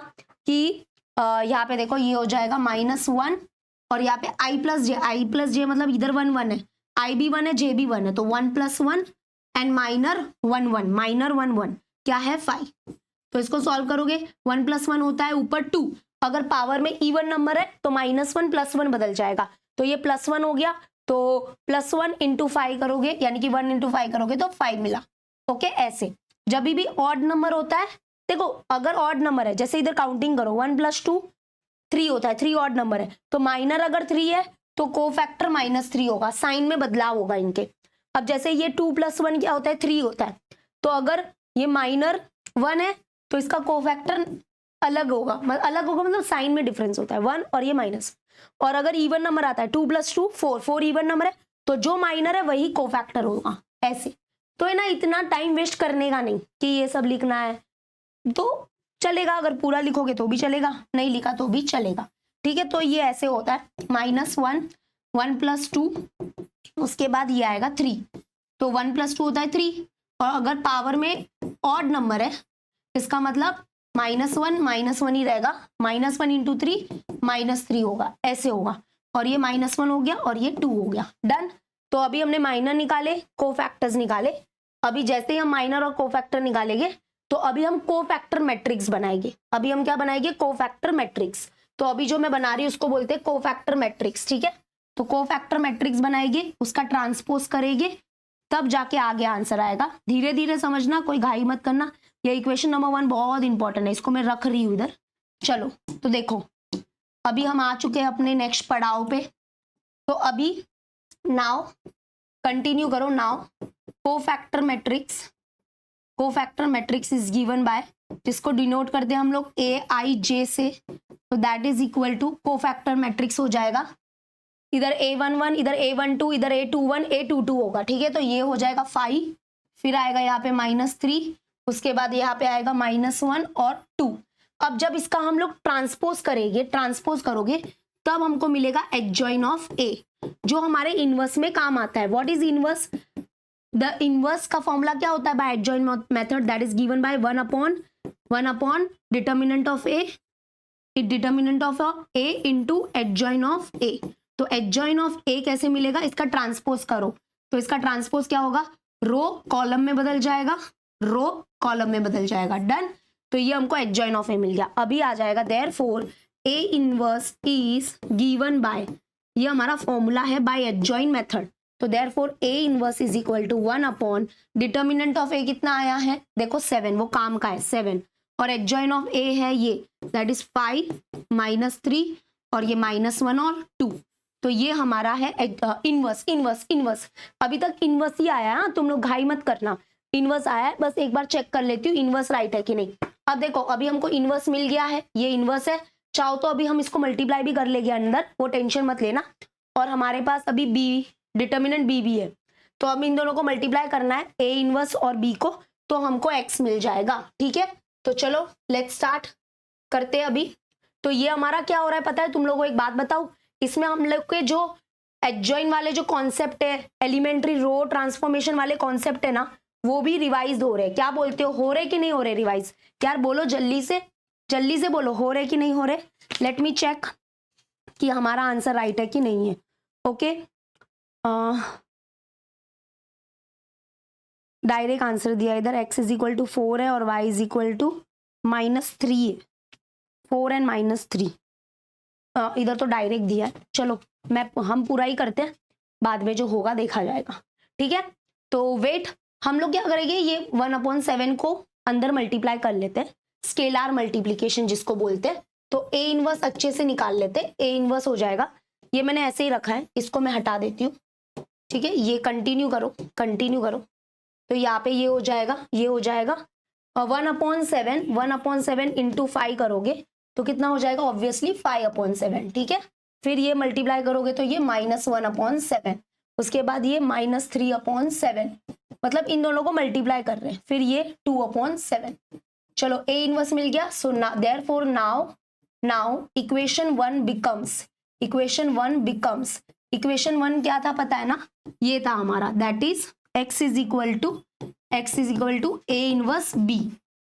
कि यहाँ पे देखो ये हो जाएगा -1, और यहाँ पे I + j मतलब इधर 1 1 है, I भी 1 है, j भी 1 है, तो 1 + 1 एंड माइनर 1 1, माइनर 1 1 क्या है 5। तो इसको सॉल्व करोगे, 1 + 1 होता है ऊपर 2, अगर पावर में इवन नंबर है तो -1 + 1 बदल जाएगा, तो ये +1 हो गया, तो +1 × 5 करोगे, यानी कि 1 × 5 करोगे तो 5 मिला। ओके, ऐसे जब भी ऑड नंबर होता है, देखो अगर ऑड नंबर है, जैसे इधर काउंटिंग करो 1 + 2 3 होता है, 3 ऑड नंबर है, तो माइनर अगर 3 है तो कोफैक्टर -3 होगा, साइन में बदलाव होगा इनके। अब जैसे ये 2 + 1 क्या होता है 3 होता है, तो अगर ये माइनर 1 है तो इसका कोफैक्टर अलग होगा, मतलब साइन में डिफरेंस होता है 1 और ये माइनस। और अगर इवन नंबर आता है 2 + 2 4 इवन नंबर है, तो जो माइनर है वही कोफैक्टर होगा, ऐसे। तो है ना, इतना टाइम वेस्ट करने का नहीं कि ये सब लिखना है, तो चलेगा, अगर पूरा लिखोगे तो भी चलेगा, नहीं लिखा तो भी चलेगा। ठीक है, तो ये ऐसे होता है -1 1 + 2, उसके बाद ये आएगा 3, तो 1 + 2 होता है 3, और अगर पावर में ऑड नंबर है इसका मतलब -1 ही रहेगा, -1 × 3 -3 होगा, ऐसे होगा, और ये -1 हो गया और ये 2 हो गया। डन। तो अभी हमने माइनर निकाले, कोफैक्टर्स निकाले, अभी जैसे ही हम माइनर और कोफैक्टर निकालेंगे तो अभी हम कोफैक्टर मैट्रिक्स बनाएंगे। अभी हम क्या बनाएंगे, कोफैक्टर मैट्रिक्स। तो अभी जो मैं बना रही हूँ उसको बोलते हैं कोफैक्टर मैट्रिक्स। ठीक है, तो कोफैक्टर मैट्रिक्स बनाएंगे, उसका ट्रांसपोज करेंगे, तब जाके आगे आंसर आएगा। धीरे धीरे समझना, कोई घाई मत करना। ये इक्वेशन नंबर 1 बहुत इंपॉर्टेंट है, इसको मैं रख रही हूँ इधर। चलो तो देखो, अभी हम आ चुके हैं अपने नेक्स्ट पड़ाव पे। तो अभी नाउ कंटिन्यू करो। Now cofactor matrix is given by, जिसको डिनोट करते हैं हम लोग AIJ से, तो that is equal to cofactor matrix हो जाएगा, इधर A11 इधर A12 इधर A21 A22 होगा। ठीक है, तो ये हो जाएगा 5, फिर आएगा यहाँ पे -3, उसके बाद यहाँ पे आएगा -1 और 2। अब जब इसका हम लोग ट्रांसपोज करोगे तब हमको मिलेगा एडजॉइन ऑफ A, जो हमारे इनवर्स में काम आता है। What is inverse? The inverse का फॉर्मूला क्या होता है by adjoint method, that is given by 1/1 determinant of A into adjoint of A। तो एडजॉइन ऑफ A कैसे मिलेगा, इसका ट्रांसपोज करो, तो इसका ट्रांसपोज क्या होगा, रो कॉलम में बदल जाएगा, डन। तो ये हमको एडजॉइन ऑफ A मिल गया। अभी आ जाएगा therefore A inverse is given by, ये हमारा फॉर्मूला है बाय एडजॉइन मेथड, तो therefore A inverse is equal to 1/, determinant of A कितना आया है देखो 7, वो काम का है 7, और एडजॉइन ऑफ A है ये, दैट इज 5 -3 और ये -1 और 2। तो ये हमारा है इनवर्स। अभी तक इनवर्स ही आया है, तुम लोग घाई मत करना, इनवर्स आया है, बस एक बार चेक कर लेती हूँ इनवर्स राइट है कि नहीं। अब देखो, अभी हमको इनवर्स मिल गया है, ये इनवर्स है, चाहो तो अभी हम इसको मल्टीप्लाई भी कर लेंगे अंदर, वो टेंशन मत लेना। और हमारे पास अभी B डिटर्मिनेंट B भी है, तो अब इन दोनों को मल्टीप्लाई करना है, A इनवर्स और B को। तो हमको x मिल जाएगा। ठीक है, तो चलो लेट्स स्टार्ट करते हैं अभी। तो ये हमारा क्या हो रहा है पता है तुम लोगों को, एक बात बताऊं, इसमें हम लोग के जो एडजॉइन वाले जो कॉन्सेप्ट है, एलिमेंट्री रो ट्रांसफॉर्मेशन वाले कॉन्सेप्ट है ना, वो भी रिवाइज हो रहे हैं। क्या बोलते हो रहे कि नहीं हो रहे रिवाइज? यार बोलो जल्दी से बोलो, हो रहे कि नहीं हो रहे? लेट मी चेक कि हमारा आंसर राइट है कि नहीं है। ओके, डायरेक्ट आंसर दिया इधर, x इज इक्वल टू 4 है और y इज इक्वल टू -3 है। 4 एंड -3 इधर तो डायरेक्ट दिया है। चलो हम पूरा ही करते हैं, बाद में जो होगा देखा जाएगा। ठीक है, तो वेट, हम लोग क्या करेंगे, ये 1/7 को अंदर मल्टीप्लाई कर लेते हैं, स्केलार मल्टीप्लीकेशन जिसको बोलते हैं। तो ए इनवर्स अच्छे से निकाल लेते हैं, ए इनवर्स हो जाएगा, ये मैंने ऐसे ही रखा है, इसको मैं हटा देती हूँ। ठीक है, ये कंटिन्यू करो। तो यहाँ पे ये हो जाएगा 1/7 इंटू 5 करोगे तो कितना हो जाएगा, ऑब्वियसली 5/7। ठीक है, फिर ये मल्टीप्लाई करोगे तो ये -1/7, उसके बाद ये -3/7, मतलब इन दोनों को मल्टीप्लाई कर रहे हैं, फिर ये 2/7। चलो ए इनवर्स मिल गया। So therefore now equation 1 becomes क्या था पता है ना, ये था हमारा, that is x is equal to A inverse b।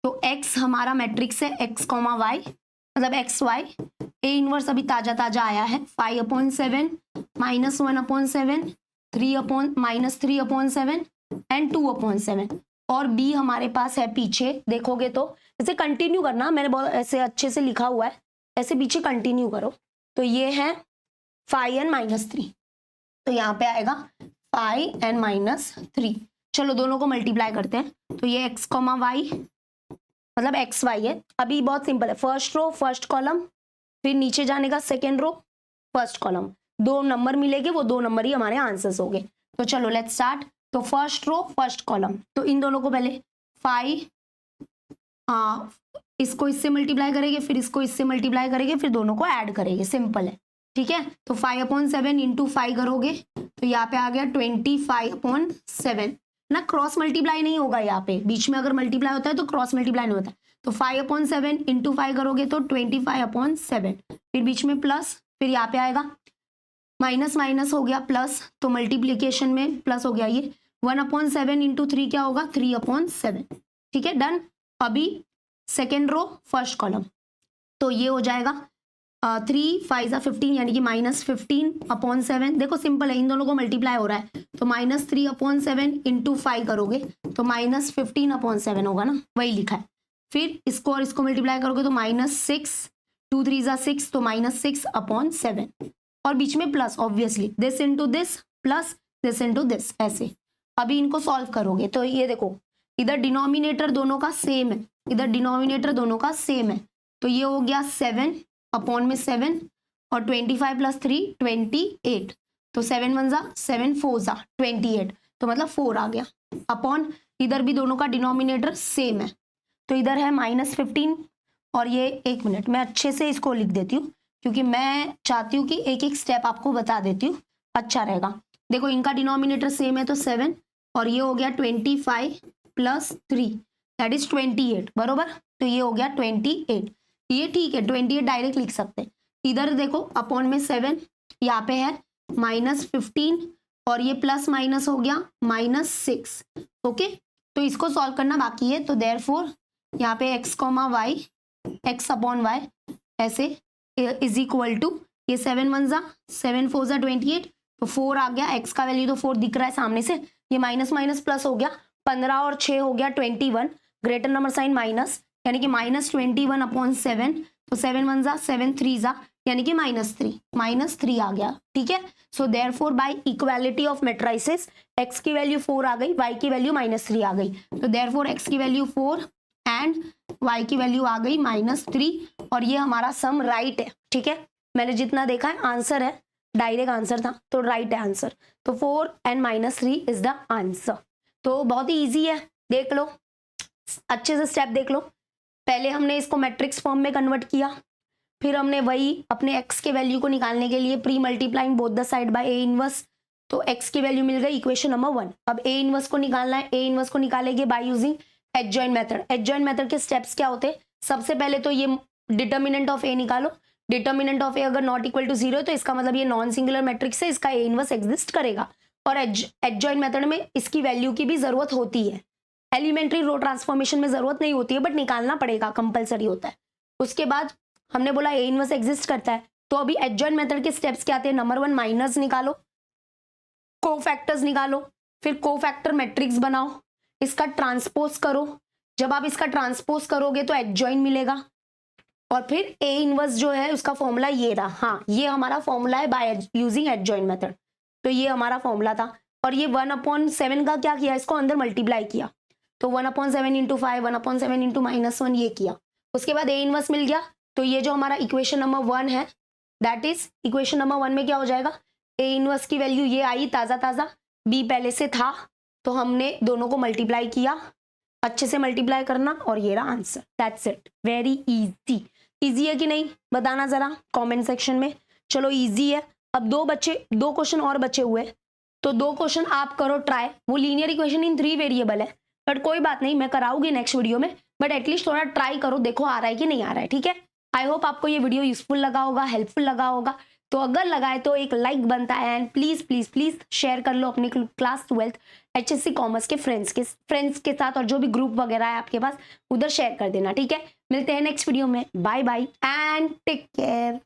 तो x हमारा मैट्रिक्स है x, y, मतलब xy। ए इनवर्स अभी ताजा आया है, 5/7, -1/7, -3/7 एंड 2/7। और b हमारे पास है पीछे, देखोगे तो इसे कंटिन्यू करना, मैंने बहुत ऐसे अच्छे से लिखा हुआ है, ऐसे पीछे कंटिन्यू करो। तो ये है 5 एंड -3, तो यहाँ पे आएगा 5 एंड -3। चलो दोनों को मल्टीप्लाई करते हैं, तो ये x, y मतलब xy है। अभी बहुत सिंपल है, फर्स्ट रो फर्स्ट कॉलम, फिर नीचे जाने का second row first column, 2 number मिलेंगे, वो 2 नंबर ही हमारे आंसर्स हो गए। तो चलो लेट्स स्टार्ट। तो फर्स्ट रो फर्स्ट कॉलम, तो इन दोनों को पहले 5, इसको इससे मल्टीप्लाई करेंगे, फिर इसको इससे मल्टीप्लाई करेंगे, फिर दोनों को ऐड करेंगे, सिंपल है। ठीक है, तो 5/7 इंटू 5 करोगे तो यहाँ पे आ गया 25/7 ना, क्रॉस मल्टीप्लाई नहीं होगा यहाँ पे, बीच में अगर मल्टीप्लाई होता है तो क्रॉस मल्टीप्लाई नहीं होता। तो 5/7 इंटू 5 करोगे तो 25/7, फिर बीच में प्लस, फिर यहाँ पे आएगा माइनस हो गया प्लस, तो मल्टीप्लीकेशन में प्लस हो गया, ये 1/7 इंटू 3 क्या होगा, 3/7। ठीक है, डन। अभी सेकेंड रो फर्स्ट कॉलम, तो ये हो जाएगा 3 5 15 यानी कि -15/7। देखो सिंपल है, इन दोनों को मल्टीप्लाई हो रहा है, तो -3/7 इंटू 5 करोगे तो -15/7 होगा ना, वही लिखा है। फिर इसको और इसको मल्टीप्लाई करोगे तो -6, 2 3 6, तो -6/7, और बीच में plus, obviously this into this plus this into this, ऐसे। अभी इनको सॉल्व करोगे तो ये देखो, इधर डिनोमिनेटर दोनों का सेम है, तो ये हो गया 7/7 और 25 + 3 28, तो 7 1 ज़ा 7 4 ज़ा 28, तो मतलब 4 आ गया अपॉन, इधर भी दोनों का डिनोमिनेटर सेम है, तो इधर है -15 और ये, एक मिनट मैं अच्छे से इसको लिख देती हूँ क्योंकि मैं चाहती हूँ कि एक एक स्टेप आपको बता देती हूँ, अच्छा रहेगा। देखो इनका डिनोमिनेटर सेम है तो 7, और ये हो गया 25 + 3 दैट इज 28, बरोबर, तो ये हो गया 28, ये ठीक है, 28 डायरेक्ट लिख सकते हैं। इधर देखो अपॉन में 7, यहाँ पे है -15 और ये प्लस माइनस हो गया -6। ओके, तो इसको सॉल्व करना बाकी है, तो देयरफॉर यहाँ पे x, y, x/y ऐसे इज इक्वल टू, ये 7 1 ज़ा 7 4 ज़ा 28, तो 4 आ गया, x का वैल्यू तो 4 दिख रहा है सामने से, ये माइनस माइनस प्लस हो गया, 15 और 6 हो गया 21, ग्रेटर नंबर साइन माइनस, यानी कि -21/7, तो 7 1 ज़ा 7 3 ज़ा यानी कि -3 आ गया। ठीक है, so therefore by equality of matrices x की वैल्यू 4 आ गई, y की वैल्यू -3 आ गई, तो देयरफॉर x की वैल्यू 4 एंड y की वैल्यू आ गई -3, और ये हमारा सम राइट है। ठीक है, मैंने जितना देखा है आंसर है, डायरेक्ट आंसर था तो राइट है आंसर, तो 4 एंड -3 इज द आंसर। तो बहुत ही ईजी है, देख लो अच्छे से स्टेप देख लो। पहले हमने इसको मैट्रिक्स फॉर्म में कन्वर्ट किया, फिर हमने वही अपने x के वैल्यू को निकालने के लिए pre multiplying both the side by a inverse, तो x की वैल्यू मिल गई इक्वेशन नंबर 1। अब ए इनवर्स को निकालना है, ए इनवर्स को निकालेंगे bye using adjoint method. Adjoint method के स्टेप्स क्या होते हैं? सबसे पहले तो ये डिटर्मिनेंट ऑफ ए निकालो। डिटर्मिनेंट ऑफ ए अगर नॉट इक्वल टू 0 है तो इसका मतलब ये नॉन सिंगुलर मैट्रिक्स है, इसका ए इनवर्स एग्जिस्ट करेगा। और एडजॉइंट मेथड में इसकी वैल्यू की भी जरूरत होती है। एलिमेंट्री रो ट्रांसफॉर्मेशन में जरूरत नहीं होती है, बट निकालना पड़ेगा, कंपलसरी होता है। उसके बाद हमने बोला ए इनवर्स एग्जिस्ट करता है, तो अभी एडजॉइंट मेथड के स्टेप्स क्या आते हैं? नंबर 1 माइनस निकालो, कोफैक्टर्स निकालो, फिर कोफैक्टर मैट्रिक्स बनाओ, इसका ट्रांसपोज करो। जब आप इसका ट्रांसपोज करोगे तो एडजॉइंट मिलेगा, और फिर ए इनवर्स जो है उसका फॉर्मूला ये रहा। हाँ, ये हमारा फॉर्मूला है बाय यूजिंग एडजॉइंट मेथड। तो ये हमारा फॉर्मूला था, और ये 1/7 का क्या किया? इसको अंदर मल्टीप्लाई किया, तो 1/7 इंटू 5, 1/7 इंटू -1 ये किया। उसके बाद ए इनवर्स मिल गया, तो ये जो हमारा इक्वेशन नंबर 1 है, दैट इज इक्वेशन नंबर 1 में क्या हो जाएगा? ए इनवर्स की वैल्यू ये आई ताज़ा ताज़ा, बी पहले से था, तो हमने दोनों को मल्टीप्लाई किया, अच्छे से मल्टीप्लाई करना, और ये रहा answer. That's it, very easy. Easy है कि नहीं बताना जरा कमेंट सेक्शन में। चलो इजी है। अब दो क्वेश्चन और बचे हुए, तो 2 क्वेश्चन आप करो ट्राई। वो लीनियर इक्वेशन इन 3 वेरिएबल है, बट कोई बात नहीं, मैं कराऊंगी नेक्स्ट वीडियो में, बट एटलीस्ट थोड़ा ट्राई करो, देखो आ रहा है कि नहीं आ रहा है, ठीक है। आई होप आपको ये वीडियो यूजफुल लगा होगा, हेल्पफुल लगा होगा। तो अगर लगा है तो एक लाइक बनता है, and please please please share कर लो अपने क्लास 12th HSC कॉमर्स के फ्रेंड्स के साथ, और जो भी ग्रुप वगैरह है आपके पास उधर शेयर कर देना, ठीक है। मिलते हैं नेक्स्ट वीडियो में, bye bye and take care.